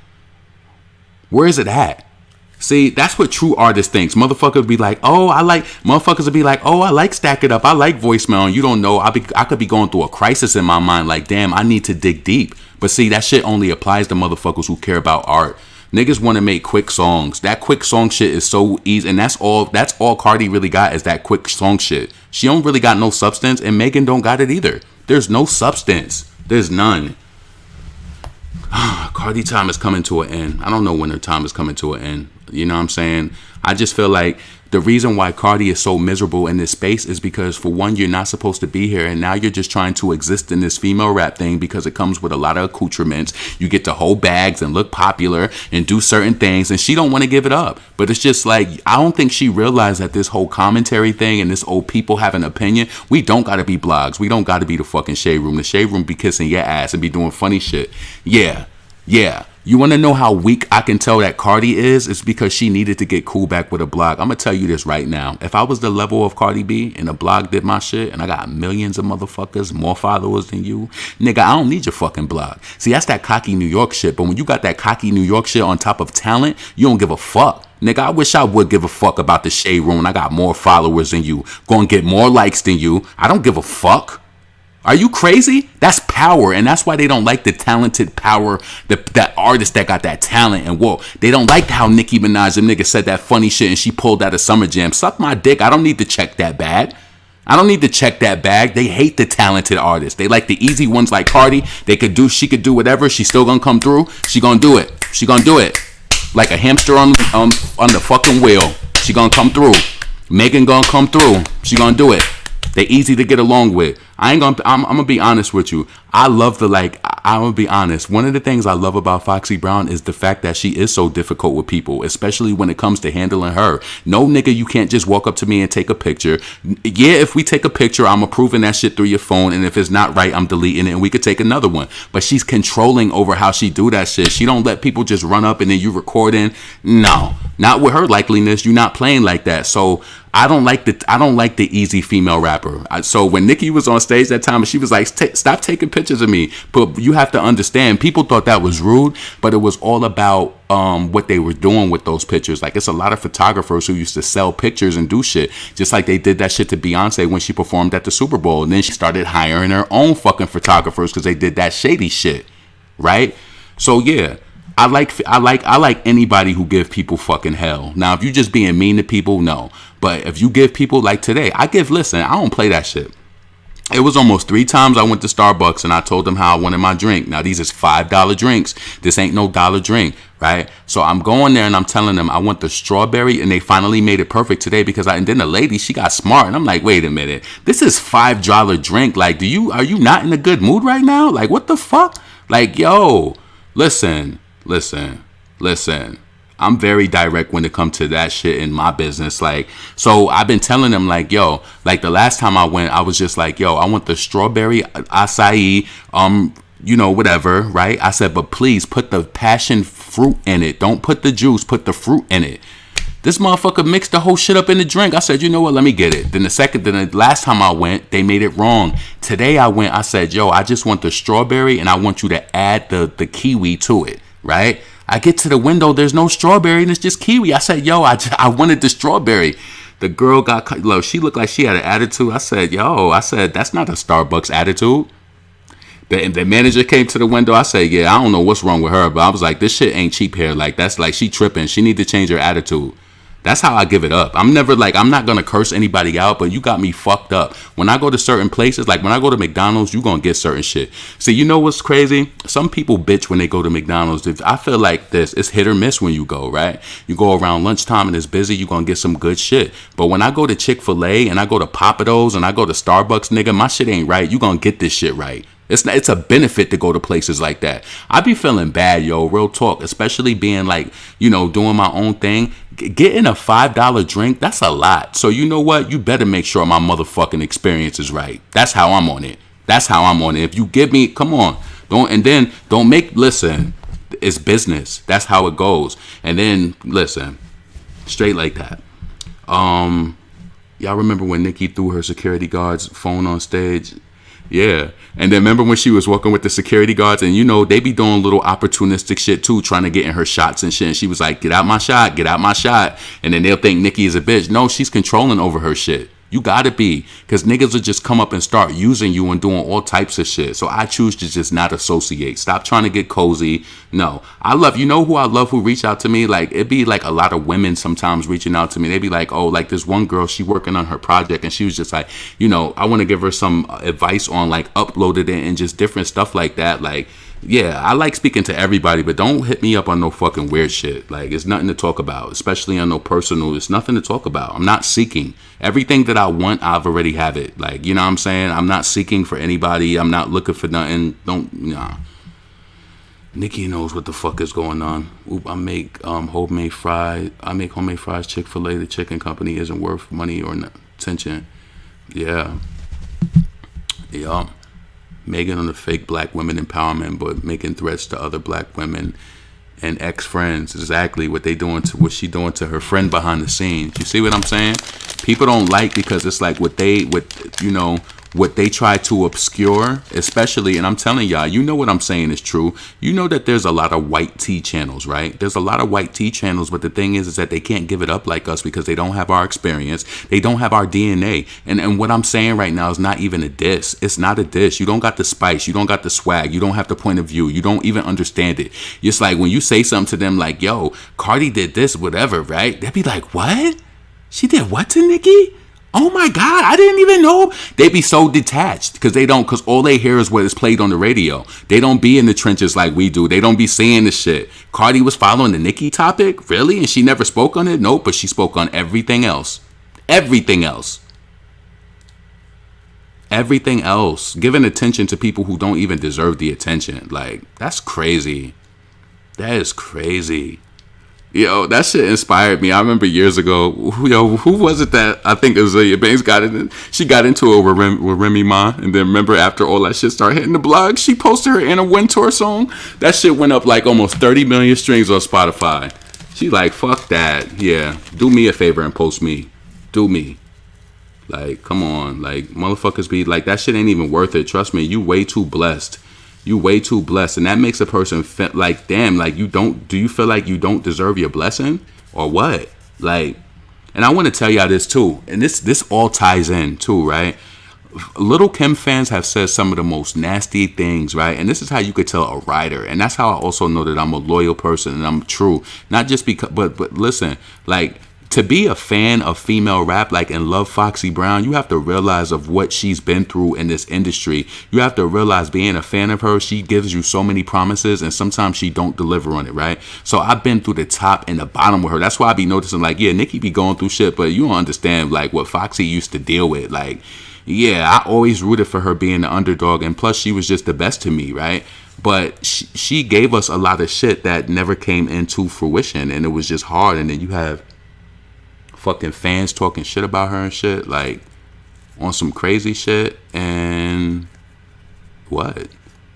Where is it at? See, that's what true artists thinks. Motherfuckers would be like, I like Stack It Up. I like Voicemail. And you don't know, I could be going through a crisis in my mind. Like, damn, I need to dig deep. But see, that shit only applies to motherfuckers who care about art. Niggas want to make quick songs. That quick song shit is so easy. And that's all Cardi really got is that quick song shit. She don't really got no substance. And Megan don't got it either. There's no substance. There's none. Cardi time is coming to an end. I don't know when her time is coming to an end. You know what I'm saying? I just feel like the reason why Cardi is so miserable in this space is because, for one, you're not supposed to be here, and now you're just trying to exist in this female rap thing because it comes with a lot of accoutrements. You get to hold bags and look popular and do certain things, and she don't want to give it up. But it's just like, I don't think she realized that this whole commentary thing and this old people have an opinion. We don't got to be blogs. We don't got to be the fucking Shade Room. The Shade Room be kissing your ass and be doing funny shit. Yeah. You want to know how weak I can tell that Cardi is? It's because she needed to get cool back with a blog. I'm going to tell you this right now. If I was the level of Cardi B and a blog did my shit and I got millions of motherfuckers, more followers than you, nigga, I don't need your fucking blog. See, that's that cocky New York shit. But when you got that cocky New York shit on top of talent, you don't give a fuck. Nigga, I wish I would give a fuck about the Shade Room. I got more followers than you. Gonna get more likes than you. I don't give a fuck. Are you crazy? That's power, and that's why they don't like the talented power, that artist that got that talent. And whoa, they don't like how Nicki Minaj, them nigga, said that funny shit and she pulled out a Summer Jam. Suck my dick. I don't need to check that bag. I don't need to check that bag. They hate the talented artists. They like the easy ones like Cardi. She could do whatever. She's still gonna come through. She gonna do it. She gonna do it. Like a hamster on the fucking wheel. She gonna come through. Megan gonna come through. She gonna do it. They easy to get along with. I'm gonna be honest with you. I'm gonna be honest. One of the things I love about Foxy Brown is the fact that she is so difficult with people, especially when it comes to handling her. No, nigga, you can't just walk up to me and take a picture. Yeah, if we take a picture, I'm approving that shit through your phone, and if it's not right, I'm deleting it and we could take another one. But she's controlling over how she do that shit. She don't let people just run up and then you recording. No, not with her likeliness. You're not playing like that. So I don't like the easy female rapper. So when Nicki was on stage that time, she was like, "Stop taking pictures of me." But you have to understand, people thought that was rude, but it was all about what they were doing with those pictures. Like, it's a lot of photographers who used to sell pictures and do shit, just like they did that shit to Beyonce when she performed at the Super Bowl. And then she started hiring her own fucking photographers because they did that shady shit, right? So yeah. I like anybody who give people fucking hell. Now, if you just being mean to people, no. But if you give people, like today, I don't play that shit. It was almost 3 times I went to Starbucks and I told them how I wanted my drink. Now, these is $5 drinks. This ain't no dollar drink, right? So I'm going there and I'm telling them I want the strawberry, and they finally made it perfect today and then the lady, she got smart, and I'm like, wait a minute, this is $5 drink. Like, are you not in a good mood right now? Like, what the fuck? Like, yo, listen. I'm very direct when it comes to that shit in my business. Like, so I've been telling them, like, yo, like the last time I went, I was just like, yo, I want the strawberry acai, whatever, right? I said, but please put the passion fruit in it. Don't put the juice, put the fruit in it. This motherfucker mixed the whole shit up in the drink. I said, you know what? Let me get it. Then the last time I went, they made it wrong. Today I went, I said, yo, I just want the strawberry and I want you to add the kiwi to it. Right? I get to the window, there's no strawberry and it's just kiwi. I said, yo, I wanted the strawberry. The girl got low. She looked like she had an attitude. I said, that's not a Starbucks attitude. The manager came to the window. I said, yeah, I don't know what's wrong with her, but I was like, this shit ain't cheap here. Like, that's like, she tripping. She need to change her attitude. That's how I give it up. I'm not going to curse anybody out, but you got me fucked up. When I go to certain places, like when I go to McDonald's, you going to get certain shit. See, you know what's crazy? Some people bitch when they go to McDonald's. I feel like it's hit or miss when you go, right? You go around lunchtime and it's busy, you going to get some good shit. But when I go to Chick-fil-A and I go to Papados and I go to Starbucks, nigga, my shit ain't right. You going to get this shit right. It's a benefit to go to places like that. I be feeling bad, yo, real talk, especially being like, doing my own thing. Getting a $5 drink, that's a lot. So you know what? You better make sure my motherfucking experience is right. That's how I'm on it. If you give me, come on. Listen, it's business. That's how it goes. And then, listen, straight like that. Y'all remember when Nicki threw her security guard's phone on stage? Yeah. And then remember when she was working with the security guards, and they be doing little opportunistic shit too, trying to get in her shots and shit. And she was like, get out my shot. And then they'll think Nicki is a bitch. No, she's controlling over her shit. You gotta be, because niggas will just come up and start using you and doing all types of shit. So I choose to just not associate. Stop trying to get cozy. No, who I love who reach out to me? Like, it'd be like a lot of women sometimes reaching out to me. They'd be like, oh, like this one girl, she working on her project, and she was just like, I want to give her some advice on like uploaded it and just different stuff like that. Like, yeah, I like speaking to everybody, but don't hit me up on no fucking weird shit. Like, it's nothing to talk about, especially on no personal. It's nothing to talk about. I'm not seeking. Everything that I want, I've already have it. Like, you know what I'm saying? I'm not seeking for anybody. I'm not looking for nothing. Nicki knows what the fuck is going on. Oop, I make homemade fries. Chick-fil-A. The chicken company isn't worth money or attention. Yeah. Megan on the fake black women empowerment, but making threats to other black women and ex-friends. Exactly what they doing to what she doing to her friend behind the scenes. You see what I'm saying? People don't like, because it's like what they try to obscure, especially, and I'm telling y'all, you know what I'm saying is true. You know that there's a lot of white tea channels, right? There's a lot of white tea channels, but the thing is that they can't give it up like us because they don't have our experience. They don't have our DNA. And what I'm saying right now is not even a diss. It's not a diss. You don't got the spice. You don't got the swag. You don't have the point of view. You don't even understand it. It's like when you say something to them like, yo, Cardi did this, whatever, right? They'd be like, what? She did what to Nicki? Oh my God, I didn't even know. They be so detached because all they hear is what is played on the radio. They don't be in the trenches like we do. They don't be seeing the shit. Cardi was following the Nicki topic? Really? And she never spoke on it? Nope, but she spoke on everything else. Everything else. Everything else. Giving attention to people who don't even deserve the attention. Like, that's crazy. That is crazy. Yo, that shit inspired me. I remember years ago, who was it that I think Azealia Banks got in? She got into it with Remy Ma, and then remember after all that shit started hitting the blog, she posted her Anna Wintour song. That shit went up like almost 30 million streams on Spotify. She like, fuck that. Yeah, do me a favor and post me. Do me. Like, come on. Like, motherfuckers be like, that shit ain't even worth it. Trust me, you way too blessed. You way too blessed, and that makes a person feel like, damn, like do you feel like you don't deserve your blessing or what? Like, and I want to tell y'all this too, and this all ties in too, right? Little Kim fans have said some of the most nasty things, right? And this is how you could tell a writer, and that's how I also know that I'm a loyal person and I'm true, not just because, but listen, like, to be a fan of female rap, like, and love Foxy Brown, you have to realize of what she's been through in this industry. You have to realize, being a fan of her, she gives you so many promises, and sometimes she don't deliver on it, right? So I've been through the top and the bottom with her. That's why I be noticing, like, yeah, Nicki be going through shit, but you don't understand, like, what Foxy used to deal with. Like, yeah, I always rooted for her being the underdog, and plus she was just the best to me, right? But she gave us a lot of shit that never came into fruition, and it was just hard. And then you have fucking fans talking shit about her and shit, like, on some crazy shit. And what?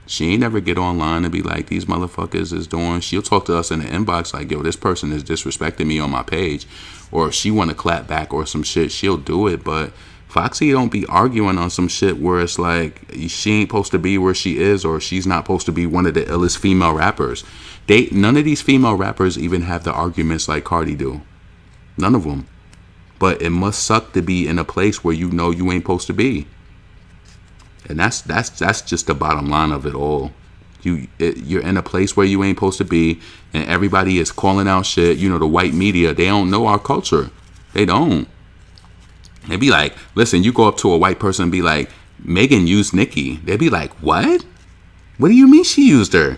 She ain't never get online and be like, these motherfuckers is doing. She'll talk to us in the inbox like, yo, this person is disrespecting me on my page, or if she want to clap back or some shit, she'll do it. But Foxy don't be arguing on some shit where it's like she ain't supposed to be where she is, or she's not supposed to be one of the illest female rappers. None of these female rappers even have the arguments like Cardi do. None of them. But it must suck to be in a place where you know you ain't supposed to be. And that's just the bottom line of it all. You're in a place where you ain't supposed to be, and everybody is calling out shit. You know, the white media, they don't know our culture. They don't. They be like, listen, you go up to a white person and be like, Megan used Nicki. They be like, what? What do you mean she used her?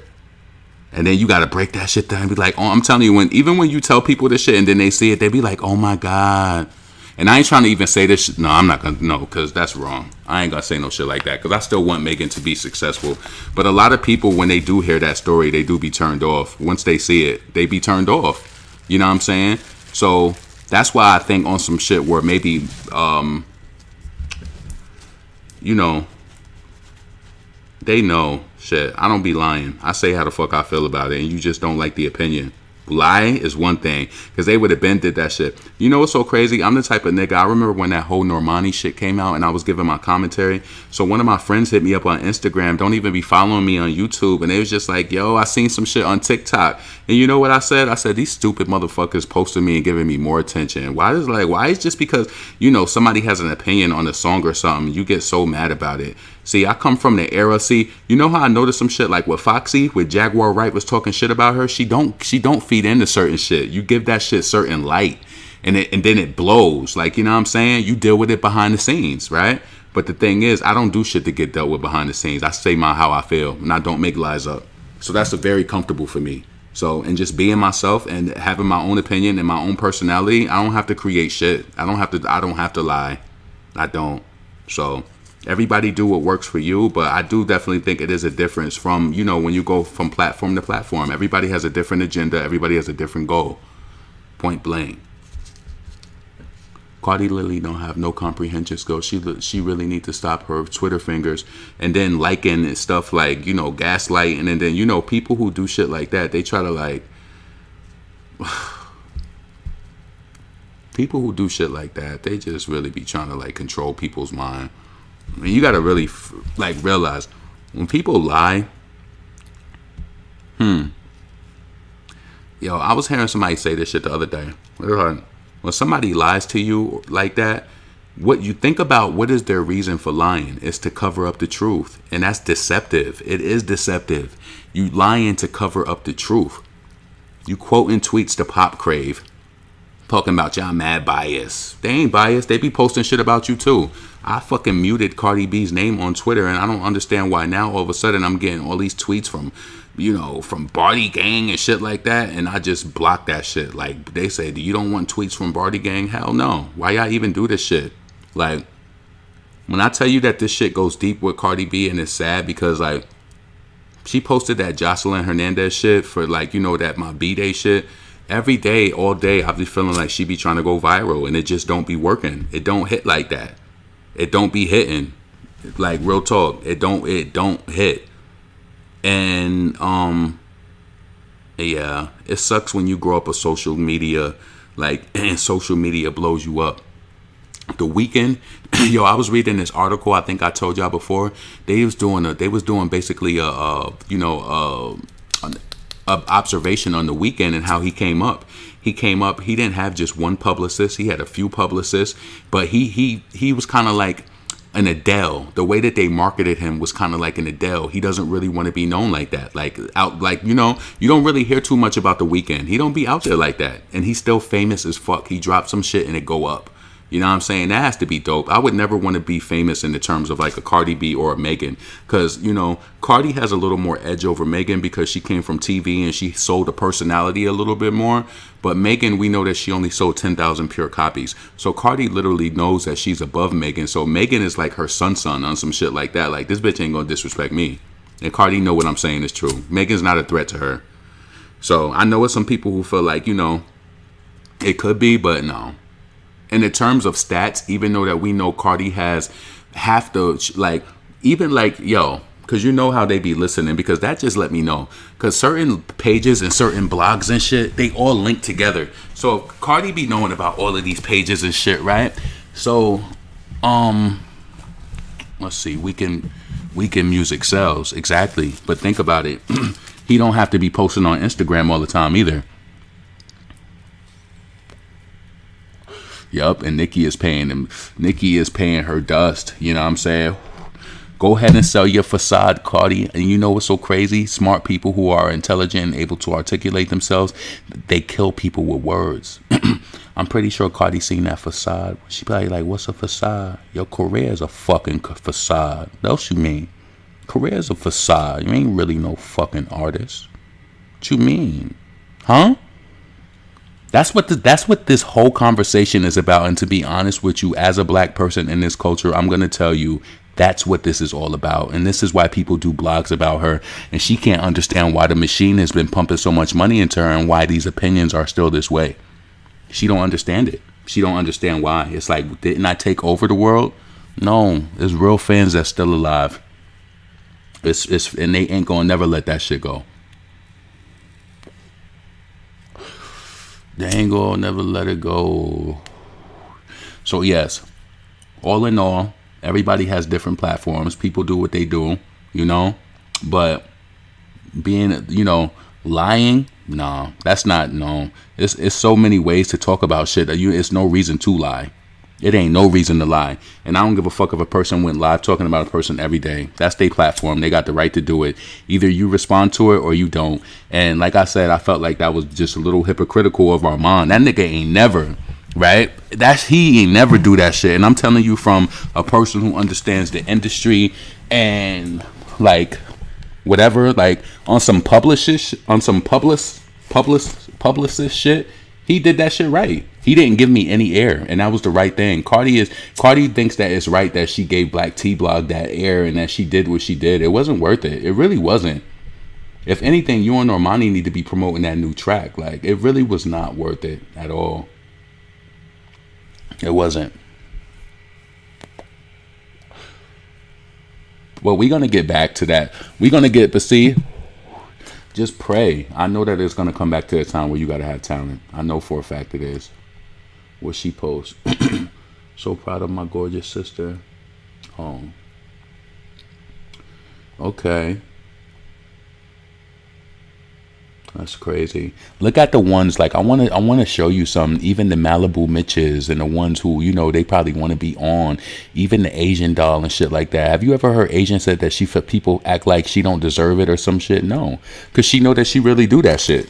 And then you got to break that shit down and be like, oh, I'm telling you, even when you tell people this shit and then they see it, they be like, oh my God. And I ain't trying to even say this shit. No, I'm not going to, no, because that's wrong. I ain't going to say no shit like that, because I still want Megan to be successful. But a lot of people, when they do hear that story, they do be turned off. Once they see it, they be turned off. You know what I'm saying? So that's why I think on some shit where maybe, you know, they know shit. I don't be lying. I say how the fuck I feel about it, and you just don't like the opinion. Lie is one thing, because they would have been did that shit. You know what's so crazy? I'm the type of nigga, I remember when that whole Normani shit came out and I was giving my commentary. So one of my friends hit me up on Instagram, don't even be following me on YouTube, and they was just like, yo, I seen some shit on TikTok. And you know what I said? I said, these stupid motherfuckers posting me and giving me more attention. Why is just because, you know, somebody has an opinion on a song or something, you get so mad about it? See, I come from the era. See, you know how I noticed some shit like with Foxy, with Jaguar Wright was talking shit about her. She don't feed into certain shit. You give that shit certain light, and then it blows. Like, you know what I'm saying? You deal with it behind the scenes, right? But the thing is, I don't do shit to get dealt with behind the scenes. I say how I feel, and I don't make lies up. So that's very comfortable for me. So, and just being myself and having my own opinion and my own personality, I don't have to create shit. I don't have to lie. I don't. So everybody do what works for you, but I do definitely think it is a difference from, you know, when you go from platform to platform. Everybody has a different agenda. Everybody has a different goal. Point blank. Cardi literally don't have no comprehension skills. She really need to stop her Twitter fingers and then liking and stuff like, you know, gaslighting, and then, you know, people who do shit like that, they try to like people who do shit like that, they just really be trying to like control people's mind. I mean, you gotta really like realize when people lie. Yo, I was hearing somebody say this shit the other day. When somebody lies to you like that, what you think about, what is their reason for lying? Is to cover up the truth. And that's deceptive. It is deceptive. You lying to cover up the truth. You quoting tweets to pop crave. Talking about y'all mad biased. They ain't biased. They be posting shit about you too. I fucking muted Cardi B's name on Twitter, and I don't understand why now all of a sudden I'm getting all these tweets from, you know, from Barty Gang and shit like that, and I just blocked that shit. Like, they say, you don't want tweets from Barty Gang? Hell no. Why y'all even do this shit? Like, when I tell you that this shit goes deep with Cardi B, and it's sad because, like, she posted that Jocelyn Hernandez shit for, like, you know, that my B-Day shit. Every day, all day, I be feeling like she be trying to go viral, and it just don't be working. It don't hit like that. It don't be hitting. Like, real talk. It don't hit. And yeah, it sucks when you grow up with social media, like, and social media blows you up. The Weeknd, yo, I was reading this article. I think I told y'all before. They was doing basically an observation on The Weeknd and how he came up. He didn't have just one publicist. He had a few publicists, but he was kind of like an Adele. The way that they marketed him was kind of like an Adele. He doesn't really want to be known like that. Like, out, like, you know, you don't really hear too much about The Weeknd. He don't be out there like that. And he's still famous as fuck. He dropped some shit and it go up. You know what I'm saying? That has to be dope. I would never want to be famous in the terms of like a Cardi B or a Megan. Because, you know, Cardi has a little more edge over Megan because she came from TV and she sold a personality a little bit more. But Megan, we know that she only sold 10,000 pure copies. So Cardi literally knows that she's above Megan. So Megan is like her son on some shit like that. Like, this bitch ain't gonna disrespect me. And Cardi know what I'm saying is true. Megan's not a threat to her. So I know it's some people who feel like, you know, it could be, but no. In the terms of stats, even though that we know Cardi has half the, like, even like, yo, because you know how they be listening, because that just let me know. Because certain pages and certain blogs and shit, they all link together. So Cardi be knowing about all of these pages and shit, right? So, let's see, Weeknd music sells, exactly. But think about it. He don't have to be posting on Instagram all the time either. Yup, and Nicki is paying him. Nicki is paying her dust. You know what I'm saying? Go ahead and sell your facade, Cardi. And you know what's so crazy? Smart people who are intelligent and able to articulate themselves, they kill people with words. I'm pretty sure Cardi seen that facade. She probably like, what's a facade? Your career is a fucking facade. What else you mean? Career is a facade. You ain't really no fucking artist. What you mean? Huh? That's what this whole conversation is about. And to be honest with you, as a black person in this culture, I'm going to tell you that's what this is all about. And this is why people do blogs about her. And she can't understand why the machine has been pumping so much money into her and why these opinions are still this way. She don't understand it. She don't understand why. It's like, didn't I take over the world? No, there's real fans that's still alive. And they ain't going to never let that shit go. They ain't gonna never let it go. So yes, all in all, everybody has different platforms. People do what they do, you know. But being, you know, lying, nah, that's not, no. It's so many ways to talk about shit that it's no reason to lie. It ain't no reason to lie. And I don't give a fuck if a person went live talking about a person every day. That's their platform. They got the right to do it. Either you respond to it or you don't. And like I said, I felt like that was just a little hypocritical of Armon. That nigga ain't never, right? He ain't never do that shit. And I'm telling you from a person who understands the industry and like whatever, like on some publicist shit. He did that shit right. He didn't give me any air, and that was the right thing. Cardi thinks that it's right that she gave Black T-Blog that air and that she did what she did. It wasn't worth it. It really wasn't. If anything, you and Normani need to be promoting that new track. Like, it really was not worth it at all. It wasn't. Well, we're going to get back to that. But see, just pray. I know that it's going to come back to a time where you got to have talent. I know for a fact it is. What she posts. So proud of my gorgeous sister. Oh. Okay. That's crazy. Look at the ones like I want to show you some. Even the Malibu Mitches and the ones who they probably want to be on. Even the Asian doll and shit like that. Have you ever heard Asian said that people act like she don't deserve it or some shit? No, because she know that she really do that shit.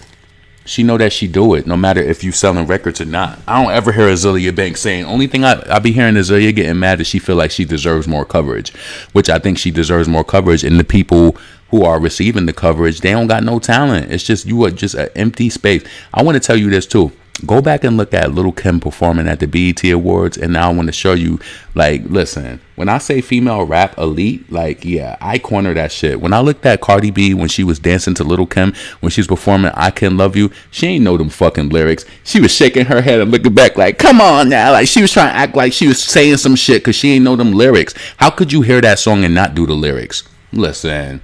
She know that she do it no matter if you selling records or not. I don't ever hear Azealia Banks saying. Only thing I be hearing Azealia getting mad is she feel like she deserves more coverage, which I think she deserves more coverage. And the people who are receiving the coverage, they don't got no talent. It's just you are just an empty space. I want to tell you this too. Go back and look at Lil' Kim performing at the BET Awards, and now I want to show you, like, listen, when I say female rap elite, like, yeah, I corner that shit. When I looked at Cardi B when she was dancing to Lil' Kim, when she was performing I Can Love You, she ain't know them fucking lyrics. She was shaking her head and looking back like, come on now. Like, she was trying to act like she was saying some shit because she ain't know them lyrics. How could you hear that song and not do the lyrics? Listen,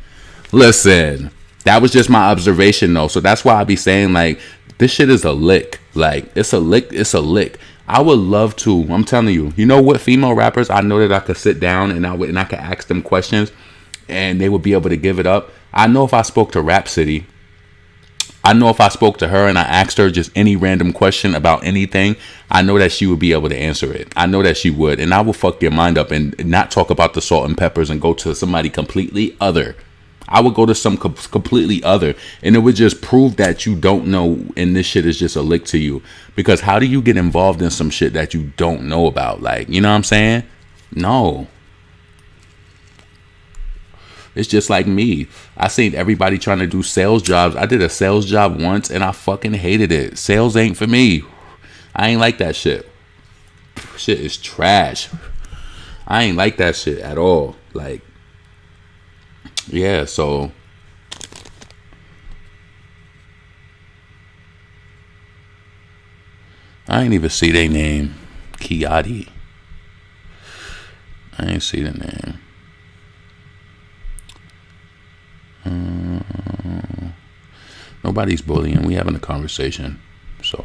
that was just my observation though. So that's why I be saying, like, this shit is a lick. Like, it's a lick. I would love to. I'm telling you. You know what? Female rappers, I know that I could sit down and I could ask them questions, and they would be able to give it up. I know if I spoke to Rhapsody, I know if I spoke to her and I asked her just any random question about anything, I know that she would be able to answer it. I know that she would, and I will fuck your mind up and not talk about the salt and peppers and go to somebody completely other. I would go to some completely other, and it would just prove that you don't know, and this shit is just a lick to you. Because how do you get involved in some shit that you don't know about? Like, you know what I'm saying? No. It's just like me. I seen everybody trying to do sales jobs. I did a sales job once, and I fucking hated it. Sales ain't for me. I ain't like that shit. Shit is trash. I ain't like that shit at all. Like, yeah, so I ain't even see their name. Kiati. I ain't see the name. Nobody's bullying. We having a conversation. So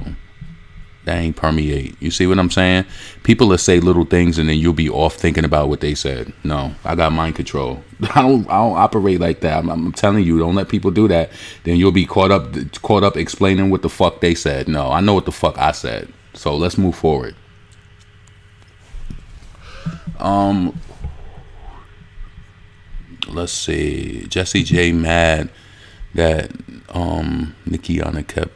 that ain't permeate. You see what I'm saying? People will say little things and then you'll be off thinking about what they said. No, I got mind control. I don't operate like that. I'm telling you, don't let people do that. Then you'll be caught up explaining what the fuck they said. No, I know what the fuck I said. So let's move forward. Let's see. Jessie J mad that Nikiana kept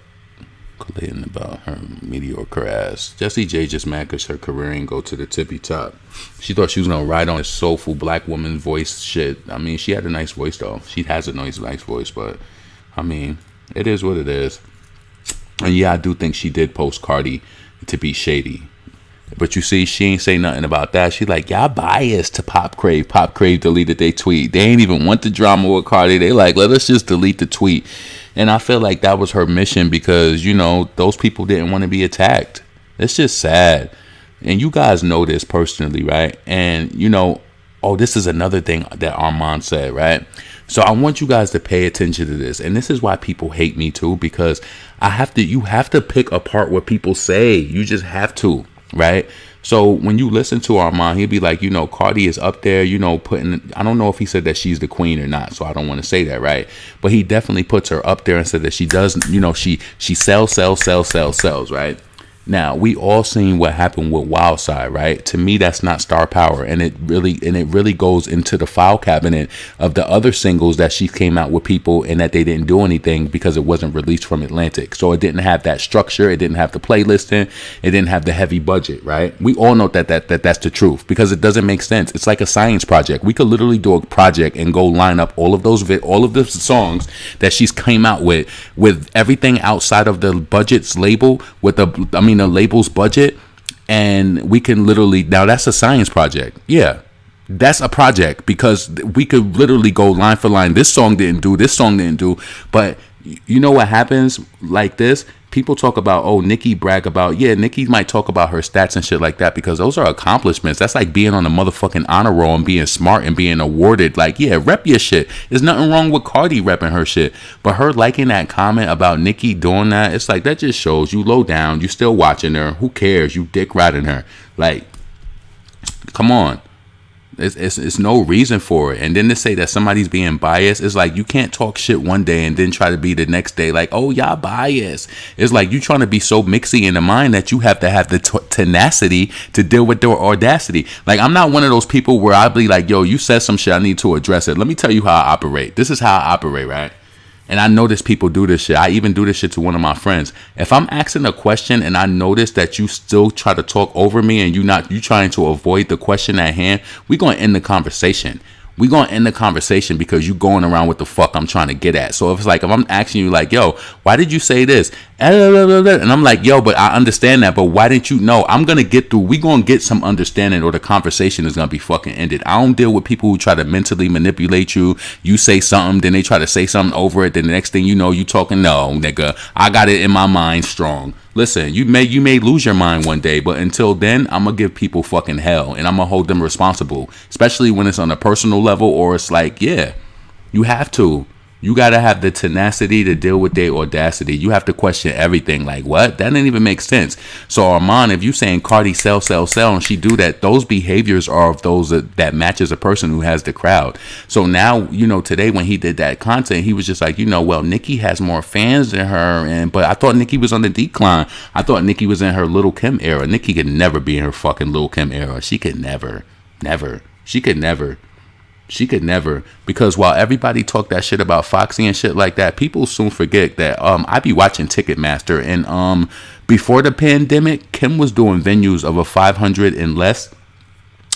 collating about her mediocre ass. Jessie J just mad because her career ain't go to the tippy top. She thought she was gonna ride on a soulful black woman voice shit. I mean, she had a nice voice though. She has a nice voice, but I mean, it is what it is. And yeah, I do think she did post Cardi to be shady. But you see, she ain't say nothing about that. She like, y'all biased to Pop Crave. Pop Crave deleted their tweet. They ain't even want the drama with Cardi. They like, let us just delete the tweet. And I feel like that was her mission because, you know, those people didn't want to be attacked. It's just sad. And you guys know this personally, right? And, you know, oh, this is another thing that Armon said, right? So I want you guys to pay attention to this. And this is why people hate me too, because you have to pick apart what people say. You just have to. Right. So when you listen to Armon, he'll be like, you know, Cardi is up there, you know, I don't know if he said that she's the queen or not. So I don't want to say that. Right. But he definitely puts her up there and said that she does, you know, she sells. Right. Now, we all seen what happened with Wild Side, right? To me, that's not star power. And it really goes into the file cabinet of the other singles that she came out with people and that they didn't do anything because it wasn't released from Atlantic. So it didn't have that structure. It didn't have the playlisting. It didn't have the heavy budget, right? We all know that that's the truth because it doesn't make sense. It's like a science project. We could literally do a project and go line up all of the songs that she's came out with everything outside of the budget's label the label's budget, and we can literally, now that's a science project. Yeah, that's a project because we could literally go line for line. This song didn't do, but you know what happens like this? people talk about, oh, Nicki brag about, yeah, Nicki might talk about her stats and shit like that because those are accomplishments. That's like being on a motherfucking honor roll and being smart and being awarded. Like, yeah, rep your shit. There's nothing wrong with Cardi repping her shit. But her liking that comment about Nicki doing that, it's like, that just shows you low down. You still watching her. Who cares? You dick riding her. Like, come on. It's no reason for it. And then to say that somebody's being biased, it's like you can't talk shit one day and then try to be the next day like, oh, y'all biased. It's like you trying to be so mixy in the mind that you have to have the tenacity to deal with their audacity. Like, I'm not one of those people where I'll be like, yo, you said some shit, I need to address it. Let me tell you how I operate. This is how I operate, right? And I notice people do this shit. I even do this shit to one of my friends. If I'm asking a question and I notice that you still try to talk over me and you trying to avoid the question at hand, we gonna end the conversation. We gonna end the conversation because you going around what the fuck I'm trying to get at. So if it's like, if I'm asking you like, yo, why did you say this? And I'm like, yo, but I understand that, but why didn't you know? I'm gonna get through. We gonna get some understanding or the conversation is gonna be fucking ended. I don't deal with people who try to mentally manipulate you. You say something, then they try to say something over it. Then the next thing you know, you talking, no, nigga, I got it in my mind strong. Listen, you may lose your mind one day, but until then, I'm gonna give people fucking hell and I'm gonna hold them responsible, especially when it's on a personal level or it's like, yeah, you have to. You gotta have the tenacity to deal with their audacity. You have to question everything. Like, what? That didn't even make sense. So Armon, if you saying Cardi sell, and she do that, those behaviors are of those that matches a person who has the crowd. So now, you know, today when he did that content, he was just like, you know, well, Nicki has more fans than her, but I thought Nicki was on the decline. I thought Nicki was in her Lil' Kim era. Nicki could never be in her fucking Lil' Kim era. She could never. She could never, because while everybody talk that shit about Foxy and shit like that, people soon forget that I be watching Ticketmaster, and before the pandemic, Kim was doing venues of a 500 and less,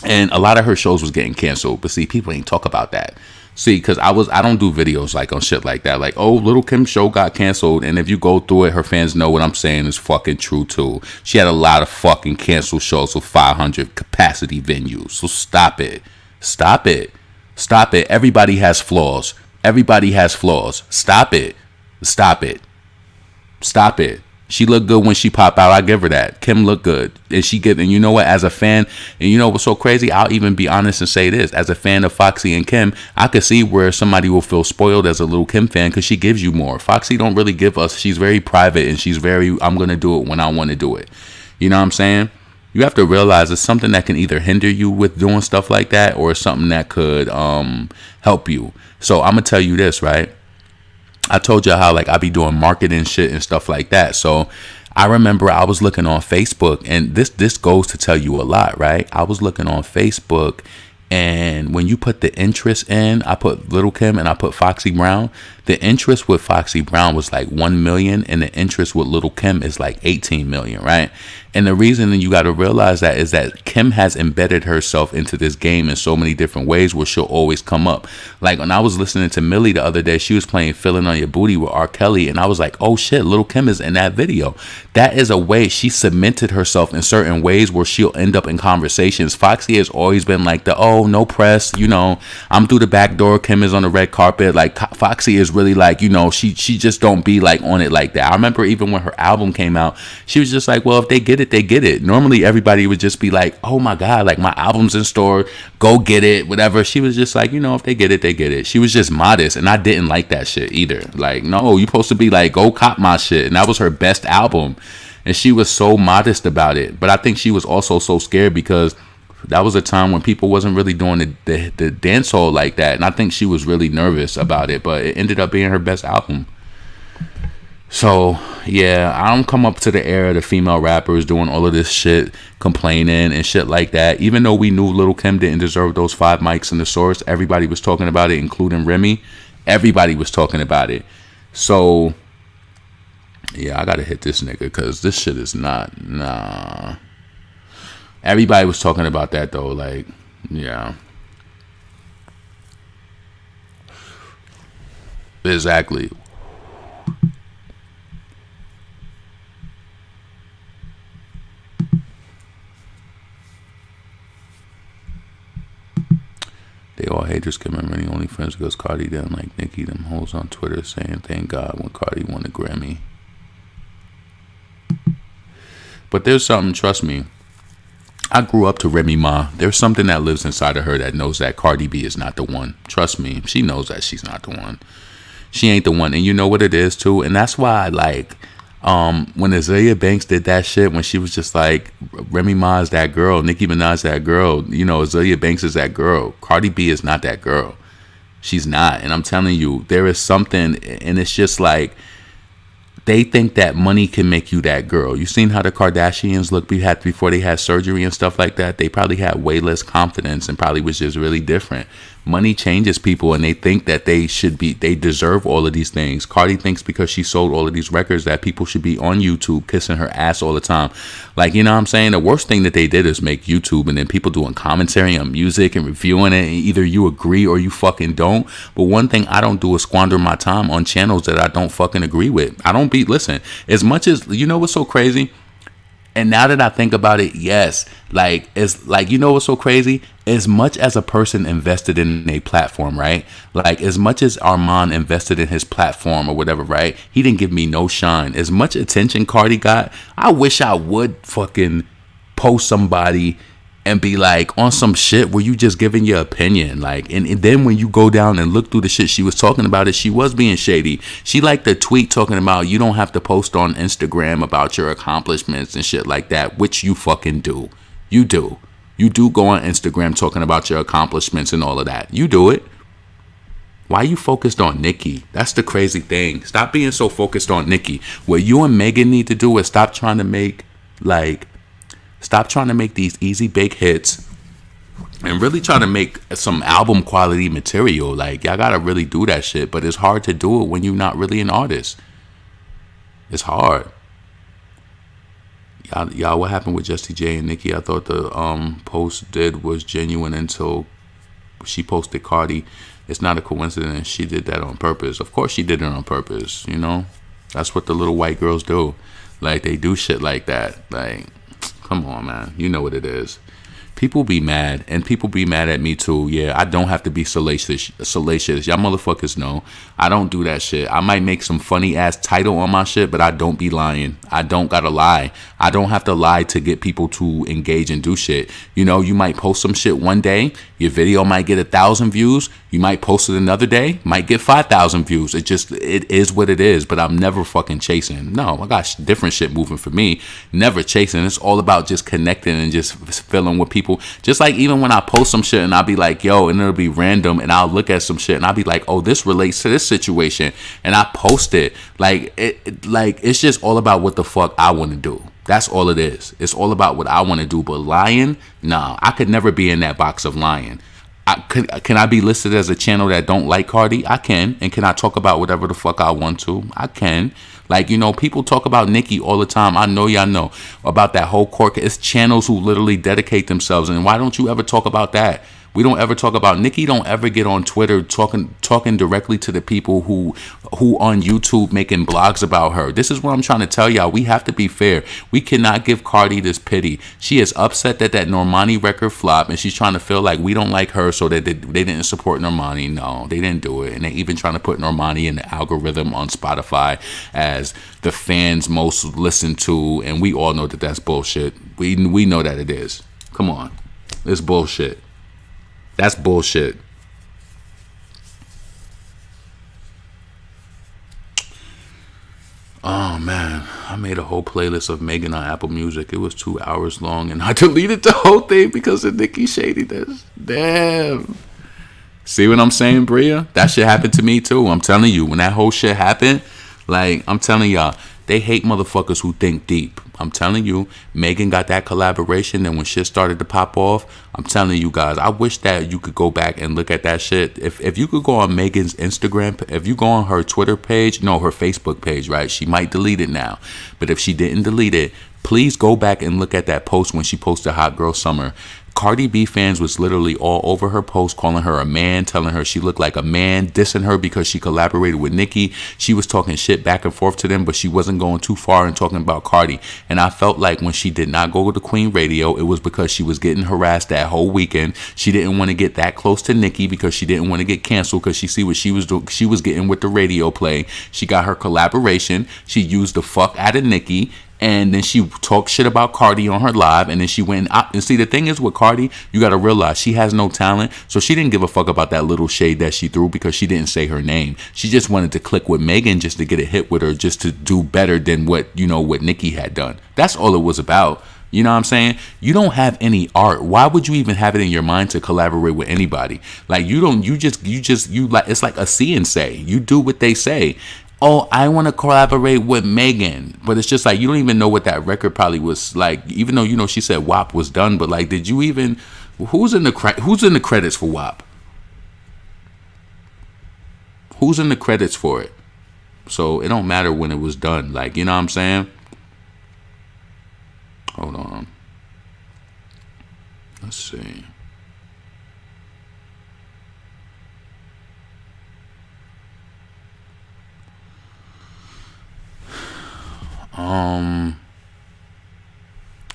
and a lot of her shows was getting canceled. But see, people ain't talk about that. See, because I don't do videos like on shit like that. Like, oh, Lil' Kim's show got canceled, and if you go through it, her fans know what I'm saying is fucking true too. She had a lot of fucking canceled shows with 500 capacity venues. So stop it. Everybody has flaws. Stop it. She looked good when she pop out. I give her that. Kim looked good. And you know what, as a fan, and you know what's so crazy? I'll even be honest and say this. As a fan of Foxy and Kim, I could see where somebody will feel spoiled as a Lil' Kim fan because she gives you more. Foxy don't really give us. She's very private and she's very, I'm going to do it when I want to do it. You know what I'm saying? You have to realize it's something that can either hinder you with doing stuff like that or something that could help you. So I'm going to tell you this, right? I told you how like I be doing marketing shit and stuff like that. So I remember I was looking on Facebook, and this goes to tell you a lot, right? I was looking on Facebook, and when you put the interest in, I put Lil' Kim and I put Foxy Brown. The interest with Foxy Brown was like 1 million, and the interest with Lil' Kim is like 18 million, right? And the reason that you got to realize that is that Kim has embedded herself into this game in so many different ways where she'll always come up. Like when I was listening to Millie the other day, she was playing Feeling on Your Booty with R. Kelly, and I was like, oh shit, Lil' Kim is in that video. That is a way she cemented herself in certain ways where she'll end up in conversations. Foxy has always been like no press, you know, I'm through the back door, Kim is on the red carpet. Like Foxy is really like, you know, she just don't be like on it like that. I remember even when her album came out, she was just like, well, if they get it, they get it. Normally everybody would just be like, oh my God, like my album's in store, go get it, whatever. She was just like, you know, if they get it, they get it. She was just modest, and I didn't like that shit either. Like, no, you supposed to be like, go cop my shit. And that was her best album, and she was so modest about it. But I think she was also so scared because that was a time when people wasn't really doing the dance hall like that, and I think she was really nervous about it, but it ended up being her best album. So yeah, I don't come up to the era of the female rappers doing all of this shit, complaining and shit like that. Even though we knew Lil' Kim didn't deserve those 5 mics in the source, everybody was talking about it, including Remy. Everybody was talking about it. So yeah, I gotta hit this nigga because this shit is nah. Everybody was talking about that though, like, yeah. Exactly. They all haters Kim and Rennie only friends because Cardi didn't like Nicki. Them hoes on Twitter saying thank God when Cardi won a Grammy. But there's something, trust me. I grew up to Remy Ma. There's something that lives inside of her that knows that Cardi B is not the one. Trust me. She knows that she's not the one. She ain't the one. And you know what it is too? And that's why, like, when Azealia Banks did that shit, when she was just like, Remy Ma is that girl, Nicki Minaj that girl, you know, Azealia Banks is that girl. Cardi B is not that girl. She's not. And I'm telling you, there is something, and it's just like, they think that money can make you that girl. You seen how the Kardashians looked before they had surgery and stuff like that? They probably had way less confidence and probably was just really different. Money changes people, and they think that they deserve all of these things. Cardi thinks because she sold all of these records that people should be on YouTube kissing her ass all the time. Like, you know what I'm saying? The worst thing that they did is make YouTube, and then people doing commentary on music and reviewing it, and either you agree or you fucking don't. But one thing I don't do is squander my time on channels that I don't fucking agree with. Listen, as much as, you know what's so crazy? And now that I think about it, yes, like, it's like, you know what's so crazy? As much as a person invested in a platform, right? Like, as much as Armon invested in his platform or whatever, right? He didn't give me no shine. As much attention Cardi got, I wish I would fucking post somebody and be like on some shit where you just giving your opinion. Like, and then when you go down and look through the shit she was talking about, she was being shady. She liked the tweet talking about you don't have to post on Instagram about your accomplishments and shit like that, which you fucking do. You do. You do go on Instagram talking about your accomplishments and all of that. You do it. Why you focused on Nicki? That's the crazy thing. Stop being so focused on Nicki. What you and Megan need to do is stop trying to make these easy bake hits and really try to make some album quality material. Like, y'all gotta really do that shit, but it's hard to do it when you're not really an artist. It's hard. Y'all, what happened with Justy J and Nicki? I thought the post was genuine until she posted Cardi. It's not a coincidence. She did that on purpose. Of course she did it on purpose, you know? That's what the little white girls do. Like, they do shit like that. Like, come on, man. You know what it is. People be mad, and people be mad at me too. Yeah, I don't have to be salacious. Y'all motherfuckers know I don't do that shit. I might make some funny ass title on my shit, but I don't be lying. I don't gotta lie. I don't have to lie to get people to engage and do shit. You know, you might post some shit one day, your video might get 1,000 views. You might post it another day, might get 5,000 views. It is what it is. But I'm never fucking chasing. No, I got different shit moving for me. Never chasing. It's all about just connecting and just feeling with people. Just like even when I post some shit and I'll be like, yo, and it'll be random, and I'll look at some shit and I'll be like, oh, this relates to this situation, and I post it. Like, it's just all about what the fuck I want to do. That's all it is. It's all about what I want to do. But lying, nah, I could never be in that box of lying. Can I be listed as a channel that don't like Cardi? I can. And can I talk about whatever the fuck I want to? I can. Like, you know, people talk about Nicki all the time. I know y'all know about that whole court. It's channels who literally dedicate themselves. And why don't you ever talk about that? We don't ever talk about Nicki. Don't ever get on Twitter talking directly to the people who on YouTube making blogs about her. This is what I'm trying to tell y'all. We have to be fair. We cannot give Cardi this pity. She is upset that Normani record flopped, and she's trying to feel like we don't like her, so that they didn't support Normani. No, they didn't do it. And they even trying to put Normani in the algorithm on Spotify as the fans most listened to, and we all know that that's bullshit. We know that it is. Come on. It's bullshit. That's bullshit. Oh man, I made a whole playlist of Megan on Apple Music. It was 2 hours long, and I deleted the whole thing because of Nicki shadiness. Damn. See what I'm saying, Bria? That shit happened to me too. I'm telling you, when that whole shit happened, like, I'm telling y'all, they hate motherfuckers who think deep. I'm telling you, Megan got that collaboration, and when shit started to pop off, I'm telling you guys, I wish that you could go back and look at that shit. If you could go on Megan's Instagram, if you go on her Twitter page, no, her Facebook page, right? She might delete it now. But if she didn't delete it, please go back and look at that post when she posted Hot Girl Summer. Cardi B fans was literally all over her post, calling her a man, telling her she looked like a man, dissing her because she collaborated with Nicki. She was talking shit back and forth to them, but she wasn't going too far and talking about Cardi. And I felt like when she did not go to Queen Radio, it was because she was getting harassed that whole weekend. She didn't want to get that close to Nicki because she didn't want to get canceled, because she see what she was doing. She was getting with the radio play. She got her collaboration. She used the fuck out of Nicki. And then she talked shit about Cardi on her live. And then she went out. And see, the thing is with Cardi, you got to realize she has no talent. So she didn't give a fuck about that little shade that she threw because she didn't say her name. She just wanted to click with Megan just to get a hit with her, just to do better than what Nicki had done. That's all it was about. You know what I'm saying? You don't have any art. Why would you even have it in your mind to collaborate with anybody? Like, you it's like a see and say. You do what they say. Oh, I want to collaborate with Megan. But it's just like, you don't even know what that record probably was like, even though, she said WAP was done. But like, did you even, who's in the credits for WAP? Who's in the credits for it? So it don't matter when it was done. Like, you know what I'm saying? Hold on. Let's see.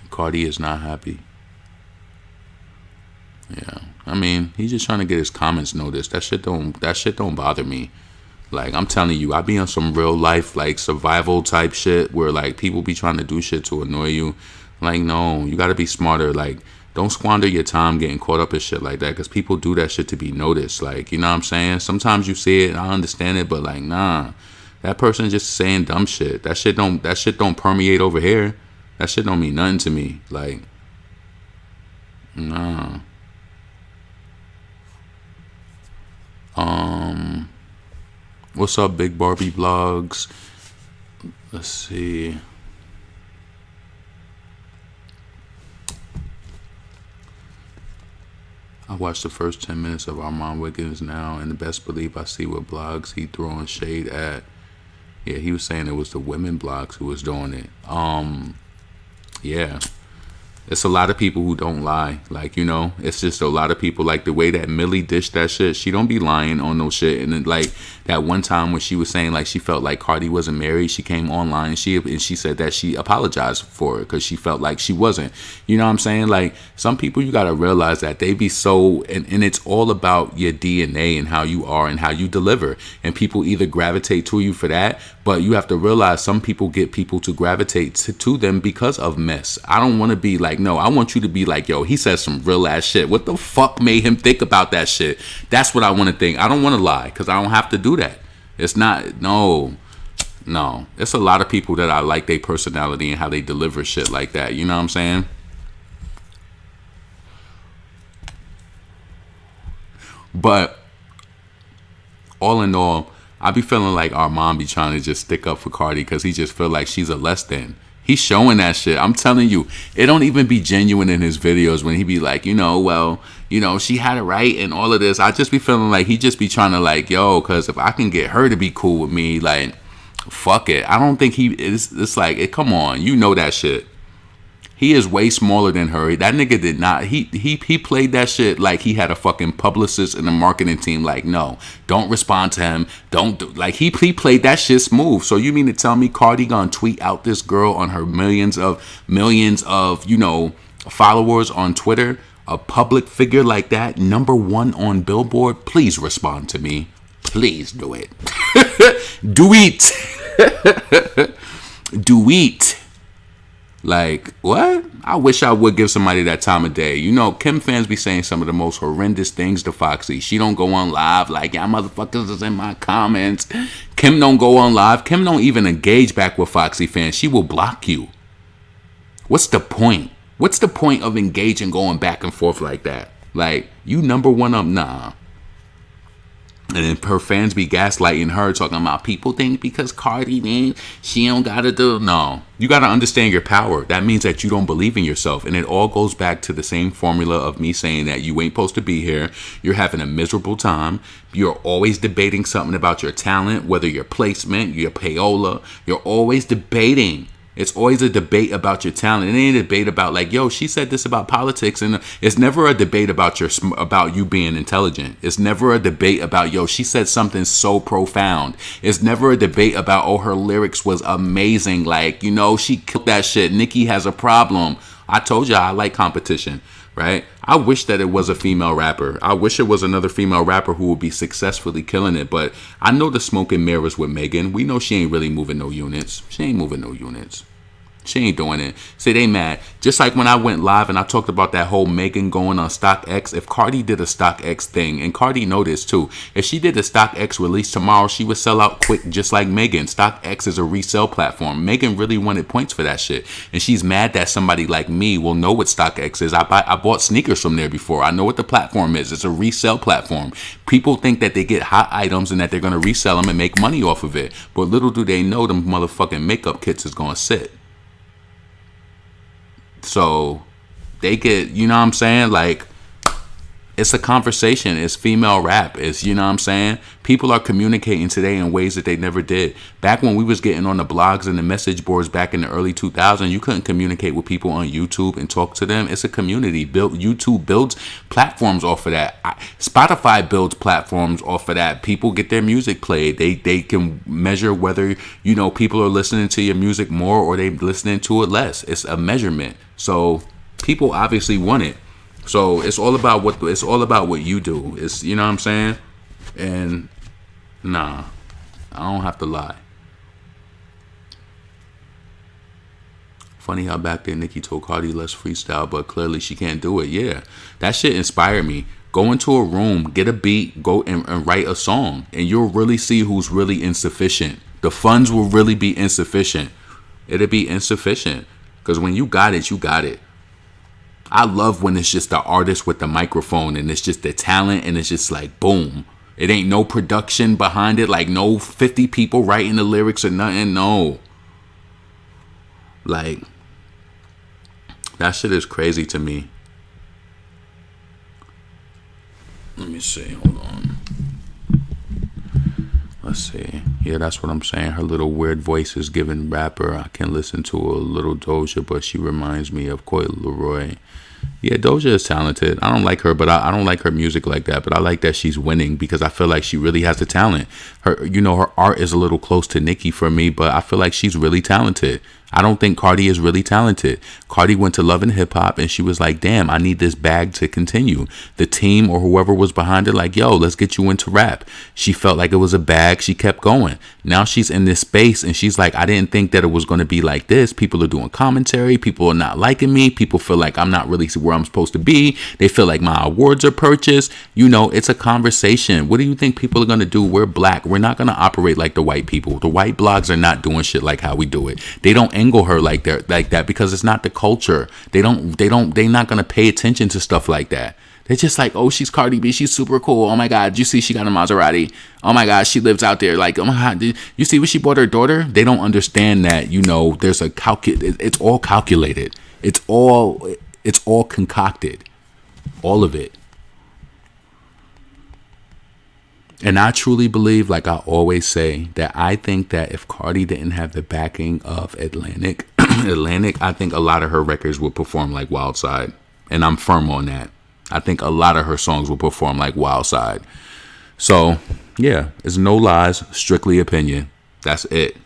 Cardi is not happy. Yeah. I mean, he's just trying to get his comments noticed. That shit don't bother me. Like, I'm telling you, I be on some real life, like, survival type shit where, like, people be trying to do shit to annoy you. Like, no, you gotta be smarter. Like, don't squander your time getting caught up in shit like that, because people do that shit to be noticed. Like, you know what I'm saying? Sometimes you see it and I understand it, but like, nah. That person just saying dumb shit. That shit don't permeate over here. That shit don't mean nothing to me. Like, nah. What's up, Big Barbie Vlogs? Let's see. I watched the first 10 minutes of Armon Wiggins now, and the best belief I see what blogs he throwing shade at. Yeah, he was saying it was the women blogs who was doing it. Yeah. It's a lot of people who don't lie. Like, it's just a lot of people, like the way that Millie dished that shit. She don't be lying on no shit. And then, like, that one time when she was saying, like, she felt like Cardi wasn't married, she came online and she said that she apologized for it because she felt like she wasn't. You know what I'm saying? Like, some people, you got to realize that they be so, and it's all about your DNA and how you are and how you deliver. And people either gravitate to you for that, but you have to realize some people get people to gravitate to them because of mess. I don't want to be like, no, I want you to be like, yo, he says some real ass shit. What the fuck made him think about that shit? That's what I want to think. I don't want to lie because I don't have to do that. It's not, no. It's a lot of people that I like their personality and how they deliver shit like that. You know what I'm saying? But all in all, I be feeling like our mom be trying to just stick up for Cardi because he just feel like she's a less than. He's showing that shit. I'm telling you, it don't even be genuine in his videos when he be like, she had it right and all of this. I just be feeling like he just be trying to like, yo, because if I can get her to be cool with me, like, fuck it. I don't think it's like, come on, that shit. He is way smaller than her. That nigga did not. He played that shit like he had a fucking publicist and a marketing team. Like, no, don't respond to him. Don't do. Like, he played that shit smooth. So you mean to tell me Cardi gonna tweet out this girl on her millions of followers on Twitter, a public figure like that, #1 on Billboard? Please respond to me. Please do it. Do it. Do it. Like, what? I wish I would give somebody that time of day. Kim fans be saying some of the most horrendous things to Foxy. She don't go on live like, y'all motherfuckers is in my comments. Kim don't go on live. Kim don't even engage back with Foxy fans. She will block you. What's the point? What's the point of engaging going back and forth like that? Like, you #1 up? Nah. And then her fans be gaslighting her, talking about people think because Cardi, man, she don't gotta do. No, you gotta understand your power. That means that you don't believe in yourself. And it all goes back to the same formula of me saying that you ain't supposed to be here. You're having a miserable time. You're always debating something about your talent, whether your placement, your payola. You're always debating. It's always a debate about your talent. It ain't a debate about like, yo, she said this about politics, and it's never a debate about about you being intelligent. It's never a debate about, yo, she said something so profound. It's never a debate about, oh, her lyrics was amazing. Like, you know, she killed that shit. Nicki has a problem. I told you I like competition, right? I wish that it was a female rapper. I wish it was another female rapper who would be successfully killing it. But I know the smoke and mirrors with Megan. We know she ain't really moving no units. She ain't moving no units. She ain't doing it. Say they mad. Just like when I went live and I talked about that whole Megan going on StockX. If Cardi did a StockX thing, and Cardi know this too, if she did a StockX release tomorrow, she would sell out quick just like Megan. StockX is a resale platform. Megan really wanted points for that shit. And she's mad that somebody like me will know what StockX is. I bought sneakers from there before. I know what the platform is. It's a resale platform. People think that they get hot items and that they're going to resell them and make money off of it. But little do they know them motherfucking makeup kits is going to sit. So they get, you know what I'm saying? Like, it's a conversation. It's female rap. It's, you know what I'm saying? People are communicating today in ways that they never did. Back when we was getting on the blogs and the message boards back in the early 2000s, you couldn't communicate with people on YouTube and talk to them. It's a community. YouTube builds platforms off of that. Spotify builds platforms off of that. People get their music played. They can measure whether, you know, people are listening to your music more or they listening to it less. It's a measurement. So people obviously want it. So it's all about what you do. It's, you know what I'm saying? And nah, I don't have to lie. Funny how back then Nicki told Cardi let's freestyle, but clearly she can't do it. Yeah, that shit inspired me. Go into a room, get a beat, go and write a song, and you'll really see who's really insufficient. The funds will really be insufficient. It'll be insufficient because when you got it, you got it. I love when it's just the artist with the microphone and it's just the talent and it's just like boom. It ain't no production behind it, like no 50 people writing the lyrics or nothing. No. Like, that shit is crazy to me. Let me see. Hold on. Let's see. Yeah, that's what I'm saying. Her little weird voice is giving rapper. I can listen to a little Doja, but she reminds me of Coy Leroy. Yeah, Doja is talented. I don't like her, but I don't like her music like that. But I like that she's winning because I feel like she really has the talent. Her, you know, her art is a little close to Nicki for me, but I feel like she's really talented. I don't think Cardi is really talented. Cardi went to Love and Hip Hop and she was like, damn, I need this bag to continue. The team or whoever was behind it, like, yo, let's get you into rap. She felt like it was a bag. She kept going. Now she's in this space and she's like, I didn't think that it was going to be like this. People are doing commentary. People are not liking me. People feel like I'm not really where I'm supposed to be. They feel like my awards are purchased. You know, it's a conversation. What do you think people are going to do? We're black. We're not going to operate like the white people. The white blogs are not doing shit like how we do it. They don't angle her like that because it's not the culture. They're not going to pay attention to stuff like that. They're just like, oh, she's Cardi B. She's super cool. Oh my God. You see she got a Maserati. Oh my God. She lives out there. Like, oh my God. Did you see what she bought her daughter? They don't understand that, you know, there's a it's all calculated. It's all concocted. All of it. And I truly believe, like I always say, that I think that if Cardi didn't have the backing of Atlantic, I think a lot of her records would perform like Wild Side. And I'm firm on that. I think a lot of her songs will perform like Wild Side. So, yeah, it's no lies, strictly opinion. That's it.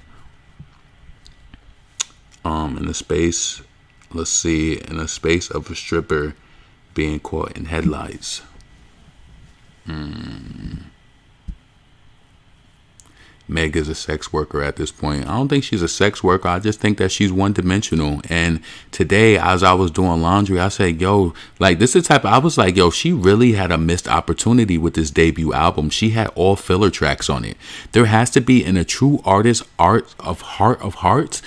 In the space, let's see, in the space of a stripper being caught in headlights. Meg is a sex worker at this point. I don't think she's a sex worker. I just think that she's one-dimensional. And today, as I was doing laundry, I said, yo, like, this is the type of, I was like, yo, she really had a missed opportunity with this debut album. She had all filler tracks on it. There has to be, in a true artist, heart of hearts,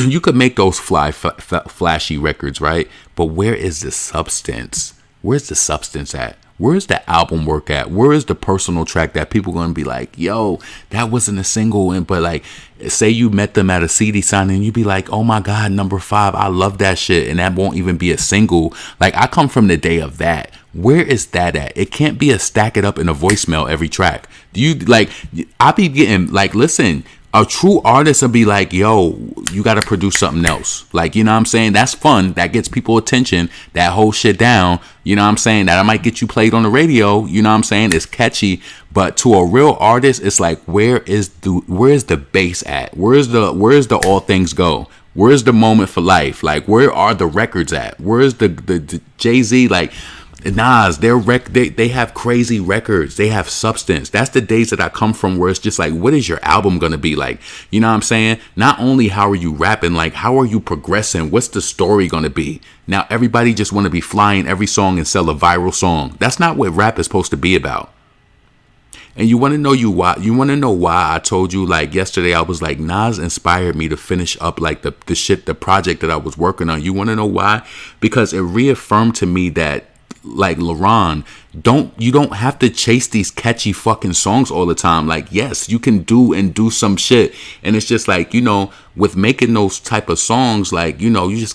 you could make those flashy records, right? But where is the substance? Where's the substance at? Where's the album work at? Where is the personal track that people are going to be like, yo, that wasn't a single? But like, say you met them at a CD signing and you'd be like, oh my God, number 5, I love that shit. And that won't even be a single. Like, I come from the day of that. Where is that at? It can't be a stack it up in a voicemail every track. Do you like, I be getting like, listen, a true artist will be like, yo, you got to produce something else. Like, you know what I'm saying? That's fun. That gets people attention. That whole shit down. You know what I'm saying? That I might get you played on the radio. You know what I'm saying? It's catchy. But to a real artist, it's like, where is the bass at? Where's the all things go? Where's the moment for life? Like, where are the records at? Where's the Jay-Z? Like, Nas, they have crazy records. They have substance. That's the days that I come from, where it's just like, what is your album gonna be like? You know what I'm saying? Not only how are you rapping, like, how are you progressing? What's the story gonna be? Now everybody just want to be flying every song and sell a viral song. That's not what rap is supposed to be about. And you want to know why I told you, like, yesterday I was like, Nas inspired me to finish up like the project that I was working on. You want to know why? Because it reaffirmed to me that, like, LaRon, you don't have to chase these catchy fucking songs all the time. Like, yes, you can do some shit. And it's just like, you know, with making those type of songs, like, you know, you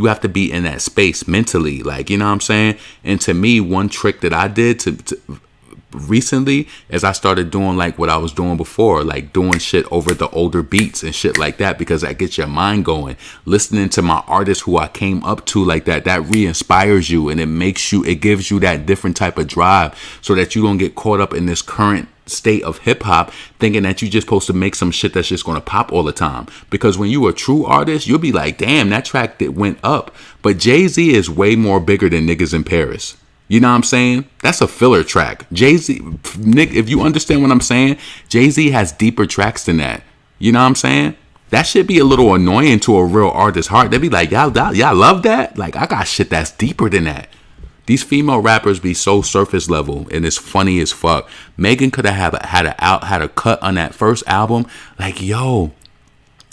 have to be in that space mentally. Like, you know what I'm saying? And to me, one trick that I did to recently as I started doing like what I was doing before, like doing shit over the older beats and shit like that, because that gets your mind going. Listening to my artists who I came up to like that re-inspires you, and it gives you that different type of drive, so that you don't get caught up in this current state of hip hop thinking that you're just supposed to make some shit that's just going to pop all the time. Because when you're a true artist, you'll be like, damn, that track that went up. But Jay-Z is way more bigger than Niggas in Paris. You know what I'm saying? That's a filler track. Jay-Z, Nick, if you understand what I'm saying, Jay-Z has deeper tracks than that. You know what I'm saying? That should be a little annoying to a real artist's heart. They'd be like, y'all love that? Like, I got shit that's deeper than that. These female rappers be so surface level, and it's funny as fuck. Megan could have had a cut on that first album. Like, yo.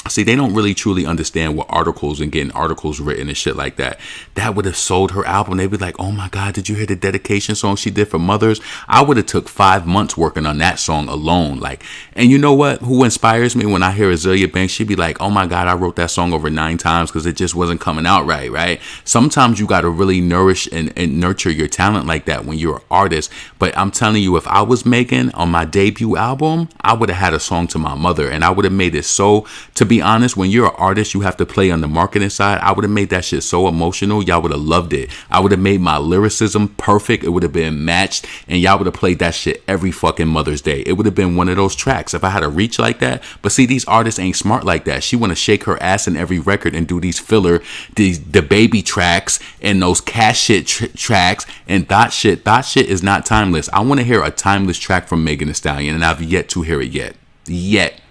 See, they don't really truly understand what articles and getting articles written and shit like that. That would have sold her album. They'd be like, oh my God, did you hear the dedication song she did for mothers? I would have took 5 months working on that song alone. Like, and you know what? Who inspires me when I hear Azealia Banks? She'd be like, oh my God, I wrote that song over 9 times because it just wasn't coming out right? Sometimes you got to really nourish and nurture your talent like that when you're an artist. But I'm telling you, if I was Megan on my debut album, I would have had a song to my mother, and I would have made it so, to be honest, when you're an artist, you have to play on the marketing side. I would have made that shit so emotional. Y'all would have loved it. I would have made my lyricism perfect. It would have been matched, and y'all would have played that shit every fucking Mother's Day. It would have been one of those tracks if I had a reach like that. But see, these artists ain't smart like that. She want to shake her ass in every record and do these filler, the baby tracks and those cash shit tracks and thought shit. Thought shit is not timeless. I want to hear a timeless track from Megan Thee Stallion, and I've yet to hear it yet.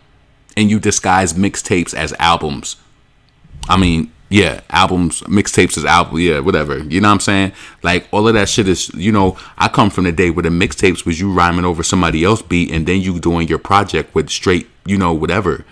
And you disguise mixtapes as albums. I mean, yeah, albums, mixtapes as albums, yeah, whatever. You know what I'm saying? Like, all of that shit is, you know, I come from the day where the mixtapes was you rhyming over somebody else's beat, and then you doing your project with straight, you know, whatever.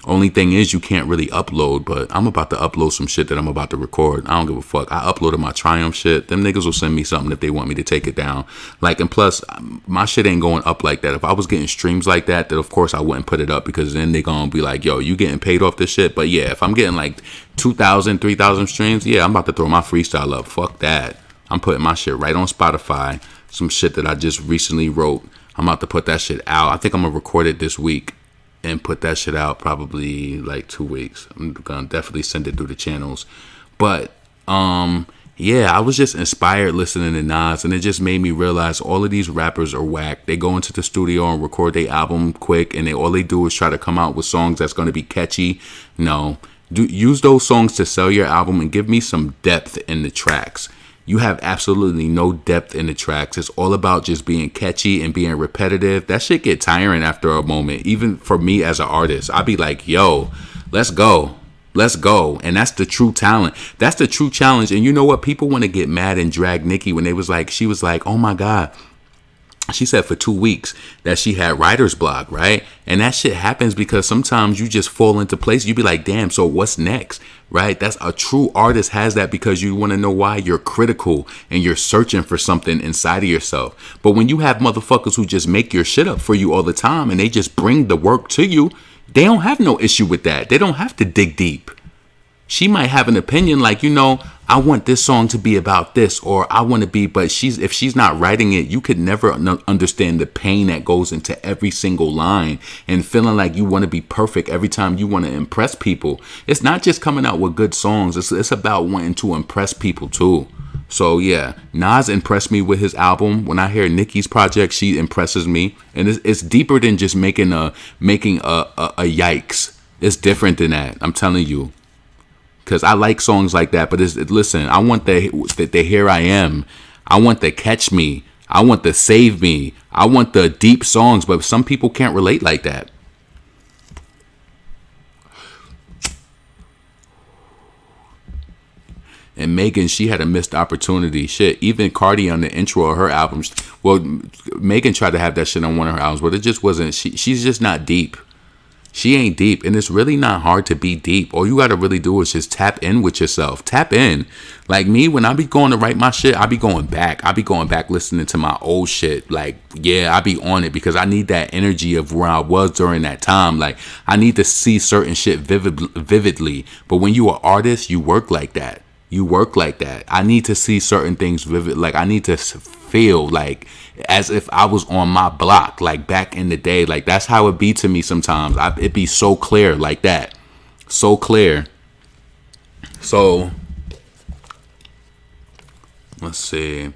Only thing is, you can't really upload, but I'm about to upload some shit that I'm about to record. I don't give a fuck. I uploaded my Triumph shit. Them niggas will send me something if they want me to take it down. Like, and plus, my shit ain't going up like that. If I was getting streams like that, then of course I wouldn't put it up, because then they gonna be like, yo, you getting paid off this shit? But yeah, if I'm getting like 2,000, 3,000 streams, yeah, I'm about to throw my freestyle up. Fuck that. I'm putting my shit right on Spotify. Some shit that I just recently wrote. I'm about to put that shit out. I think I'm gonna record it this week and put that shit out probably like 2 weeks. I'm gonna definitely send it through the channels. But yeah, I was just inspired listening to Nas, and it just made me realize all of these rappers are whack. They go into the studio and record their album quick, and all they do is try to come out with songs that's gonna be catchy. No, use those songs to sell your album, and give me some depth in the tracks. You have absolutely no depth in the tracks. It's all about just being catchy and being repetitive. That shit get tiring after a moment. Even for me as an artist, I'd be like, yo, let's go. And that's the true talent. That's the true challenge. And you know what? People want to get mad and drag Nicki when she was like, oh my God. She said for 2 weeks that she had writer's block, right? And that shit happens because sometimes you just fall into place. You be like, damn, so what's next, right? That's a true artist has that, because you want to know why. You're critical and you're searching for something inside of yourself. But when you have motherfuckers who just make your shit up for you all the time, and they just bring the work to you, they don't have no issue with that. They don't have to dig deep. She might have an opinion like, you know, I want this song to be about this, or I want to be, but if she's not writing it, you could never understand the pain that goes into every single line, and feeling like you want to be perfect every time you want to impress people. It's not just coming out with good songs. It's about wanting to impress people too. So yeah, Nas impressed me with his album. When I hear Nicki's project, she impresses me, and it's deeper than just making a yikes. It's different than that. I'm telling you. Because I like songs like that, but listen, I want the Here I Am. I want the Catch Me. I want the Save Me. I want the deep songs, but some people can't relate like that. And Megan, she had a missed opportunity. Shit, even Cardi on the intro of her albums. Well, Megan tried to have that shit on one of her albums, but it just wasn't. She's just not deep. She ain't deep, and it's really not hard to be deep. All you gotta really do is just tap in with yourself. Tap in. Like me, when I be going to write my shit, I be going back. I be going back listening to my old shit. Like, yeah, I be on it because I need that energy of where I was during that time. Like, I need to see certain shit vividly. But when you are an artist, you work like that. You work like that. I need to see certain things vivid. Like, I need to feel like as if I was on my block, like back in the day. Like, that's how it be to me sometimes. It be so clear like that. So clear. So, let's see.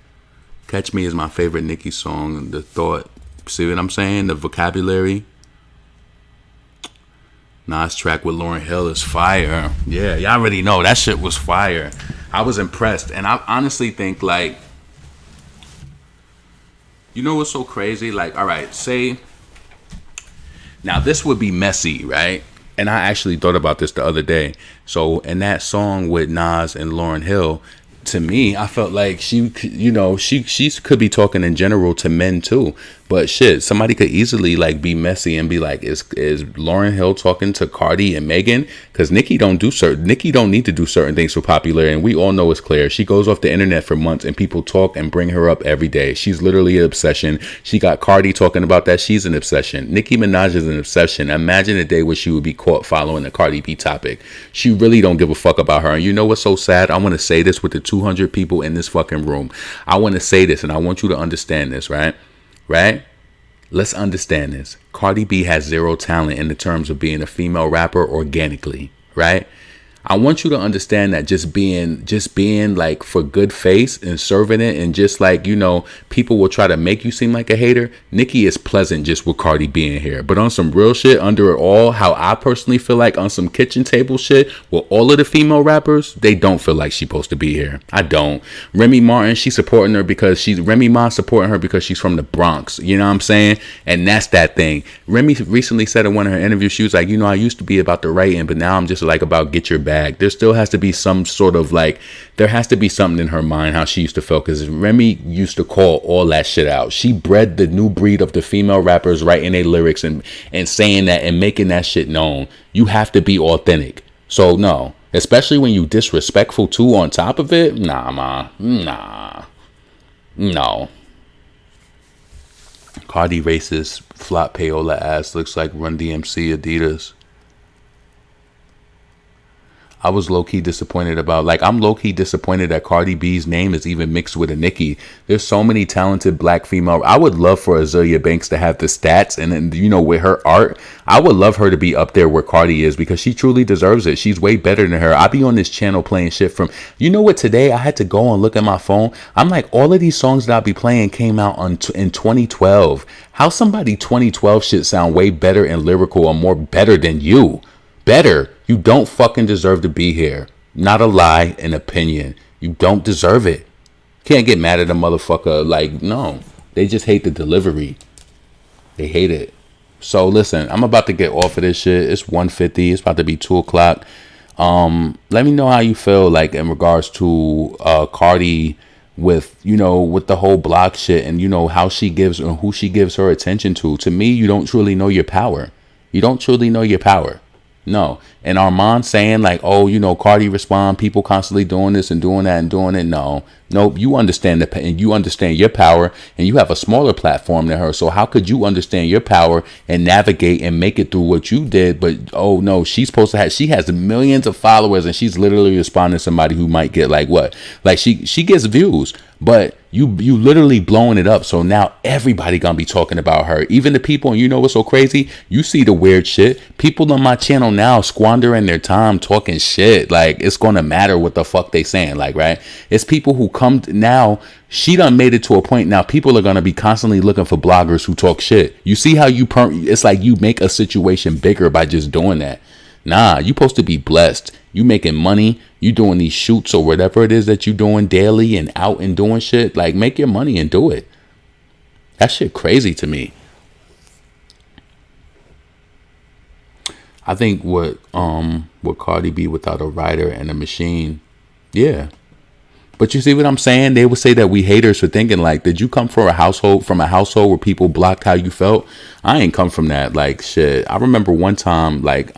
Catch Me is my favorite Nicki song. The thought. See what I'm saying? The vocabulary. Nas track with Lauryn Hill is fire. Yeah, y'all already know that shit was fire. I was impressed, and I honestly think, like, you know what's so crazy? Like, all right, say now this would be messy, right? And I actually thought about this the other day. So in that song with Nas and Lauryn Hill, to me, I felt like she could be talking in general to men too. But shit, somebody could easily like be messy and be like, is Lauryn Hill talking to Cardi and Megan? Because Nicki don't need to do certain things for popularity, and we all know it's clear. She goes off the internet for months, and people talk and bring her up every day. She's literally an obsession. She got Cardi talking about that. She's an obsession. Nicki Minaj is an obsession. Imagine a day where she would be caught following the Cardi B topic. She really don't give a fuck about her. And you know what's so sad? I want to say this with the 200 people in this fucking room. I want to say this, and I want you to understand this, right? Right? Let's understand this. Cardi B has zero talent in the terms of being a female rapper organically, right? I want you to understand that just being like for good face and serving it, and just like, you know, people will try to make you seem like a hater. Nicki is pleasant just with Cardi being here. But on some real shit, under it all, how I personally feel like on some kitchen table shit, with all of the female rappers, they don't feel like she's supposed to be here. I don't. Remy Martin, she's supporting her because Remy Ma supporting her because she's from the Bronx. You know what I'm saying? And that's that thing. Remy recently said in one of her interviews, she was like, you know, I used to be about the writing, but now I'm just like about get your bag. There still has to be some sort of like, there has to be something in her mind how she used to feel, because Remy used to call all that shit out. She bred the new breed of the female rappers writing their lyrics and saying that and making that shit known. You have to be authentic. So no, especially when you disrespectful too on top of it. Nah. No. Cardi racist, flop payola ass, looks like Run DMC Adidas. I was low-key disappointed I'm low-key disappointed that Cardi B's name is even mixed with a Nicki. There's so many talented black female. I would love for Azealia Banks to have the stats, and then, you know, with her art, I would love her to be up there where Cardi is, because she truly deserves it. She's way better than her. I be on this channel playing shit from, you know what, today I had to go and look at my phone. I'm like, all of these songs that I be playing came out in 2012. How somebody 2012 shit sound way better and lyrical or more better than you? Better. You don't fucking deserve to be here. Not a lie, an opinion. You don't deserve it. Can't get mad at a motherfucker. Like, no. They just hate the delivery. They hate it. So listen, I'm about to get off of this shit. It's 1:50. It's about to be 2 o'clock. Let me know how you feel, like, in regards to Cardi with, you know, with the whole block shit, and, you know, how she gives and who she gives her attention to. To me, you don't truly know your power. You don't truly know your power. No, And Armon saying like, oh, you know, Cardi respond, people constantly doing this and doing that and doing it. No, nope. You understand and you understand your power, and you have a smaller platform than her. So how could you understand your power and navigate and make it through what you did? But oh no, she has millions of followers, and she's literally responding to somebody who might get like what? Like she gets views, but you literally blowing it up. So now everybody gonna be talking about her, even the people. And you know what's so crazy? You see the weird shit. People on my channel now squandering their time talking shit. Like it's gonna matter what the fuck they saying. Like, right? It's people who come now. She done made it to a point now. People are gonna be constantly looking for bloggers who talk shit. You see how it's like you make a situation bigger by just doing that. Nah, you supposed to be blessed. You making money. You doing these shoots or whatever it is that you doing daily and out and doing shit. Like, make your money and do it. That shit crazy to me. I think what Cardi B without a writer and a machine. Yeah. But you see what I'm saying? They would say that we haters for thinking like, did you come from a household where people blocked how you felt? I ain't come from that. Like, shit. I remember one time, like,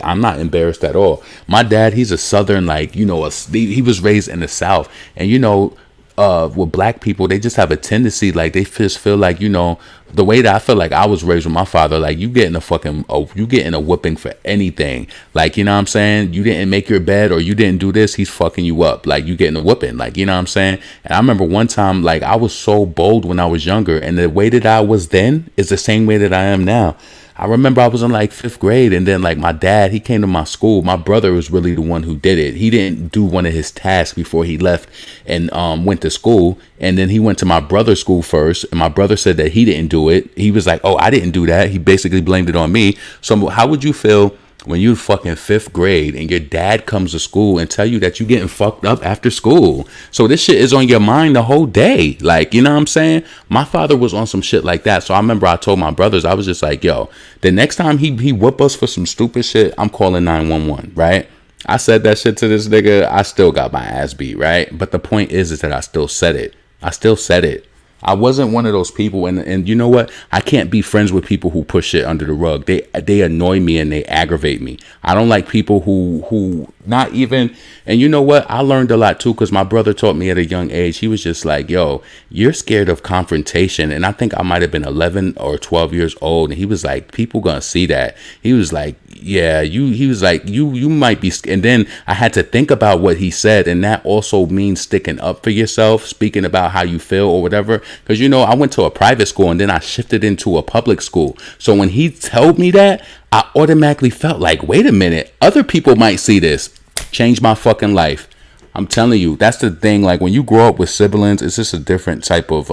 I'm not embarrassed at all. My dad, he's a Southern, like, you know, he was raised in the South. And, you know, with black people, they just have a tendency, like, they just feel like, you know, the way that I feel like I was raised with my father, like, you getting a whipping for anything. Like, you know what I'm saying? You didn't make your bed or you didn't do this, he's fucking you up. Like, you getting a whipping. Like, you know what I'm saying? And I remember one time, like, I was so bold when I was younger, and the way that I was then is the same way that I am now. I remember I was in like 5th grade, and then like my dad, he came to my school. My brother was really the one who did it. He didn't do one of his tasks before he left and went to school. And then he went to my brother's school first, and my brother said that he didn't do it. He was like, oh, I didn't do that. He basically blamed it on me. So how would you feel when you fucking 5th grade and your dad comes to school and tell you that you getting fucked up after school? So this shit is on your mind the whole day. Like, you know what I'm saying? My father was on some shit like that. So I remember I told my brothers, I was just like, yo, the next time he whoop us for some stupid shit, I'm calling 911, right? I said that shit to this nigga. I still got my ass beat, right? But the point is that I still said it. I wasn't one of those people, and you know what? I can't be friends with people who push shit under the rug. They annoy me and they aggravate me. I don't like people who not even, and you know what? I learned a lot too, because my brother taught me at a young age. He was just like, yo, you're scared of confrontation. And I think I might have been 11 or 12 years old. And he was like, people gonna see that. He was like, yeah, he was like, you might be. And then I had to think about what he said. And that also means sticking up for yourself, speaking about how you feel or whatever. Because, you know, I went to a private school and then I shifted into a public school. So when he told me that, I automatically felt like, wait a minute, other people might see this. Change my fucking life. I'm telling you, that's the thing. Like, when you grow up with siblings, it's just a different type of,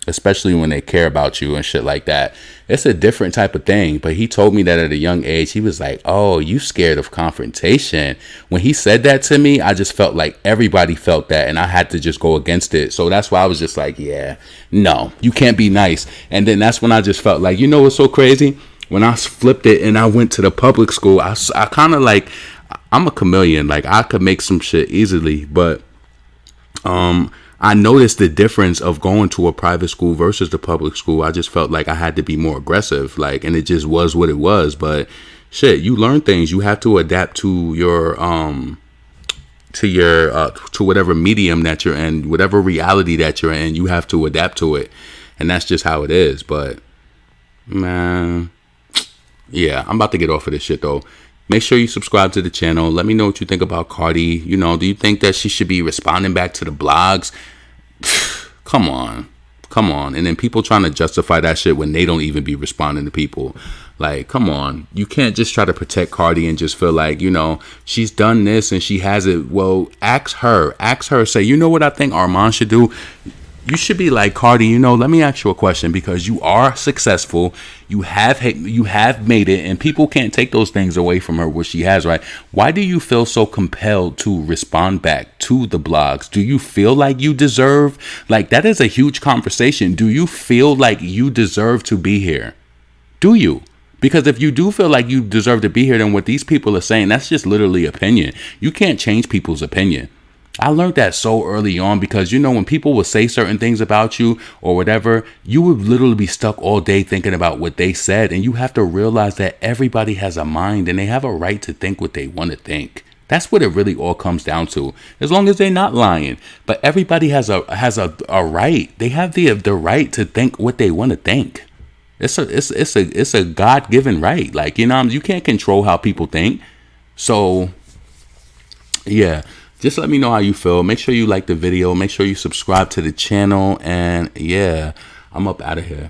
especially when they care about you and shit like that. It's a different type of thing. But he told me that at a young age. He was like, oh, you scared of confrontation. When he said that to me, I just felt like everybody felt that, and I had to just go against it. So that's why I was just like, yeah, no, you can't be nice. And then that's when I just felt like, you know what's so crazy? When I flipped it and I went to the public school, I kind of like, I'm a chameleon. Like, I could make some shit easily, but I noticed the difference of going to a private school versus the public school. I just felt like I had to be more aggressive, like, and it just was what it was. But shit, you learn things. You have to adapt to your to whatever medium that you're in, whatever reality that you're in. You have to adapt to it, and that's just how it is. But man, yeah, I'm about to get off of this shit though. Make sure you subscribe to the channel. Let me know what you think about Cardi. You know, do you think that she should be responding back to the blogs? Come on. And then people trying to justify that shit when they don't even be responding to people. Like, come on. You can't just try to protect Cardi and just feel like, you know, she's done this and she has it. Well, ask her. Say, you know what I think Armon should do? You should be like, Cardi, you know, let me ask you a question, because you are successful. You have made it, and people can't take those things away from her, what she has, right? Why do you feel so compelled to respond back to the blogs? Do you feel like you deserve? Like, that is a huge conversation. Do you feel like you deserve to be here? Do you? Because if you do feel like you deserve to be here, then what these people are saying, that's just literally opinion. You can't change people's opinion. I learned that so early on because, you know, when people will say certain things about you or whatever, you would literally be stuck all day thinking about what they said. And you have to realize that everybody has a mind and they have a right to think what they want to think. That's what it really all comes down to, as long as they're not lying. But everybody has a right. They have the right to think what they want to think. It's a God-given right. Like, you know, you can't control how people think. So, yeah. Just let me know how you feel. Make sure you like the video. Make sure you subscribe to the channel. And yeah, I'm up out of here.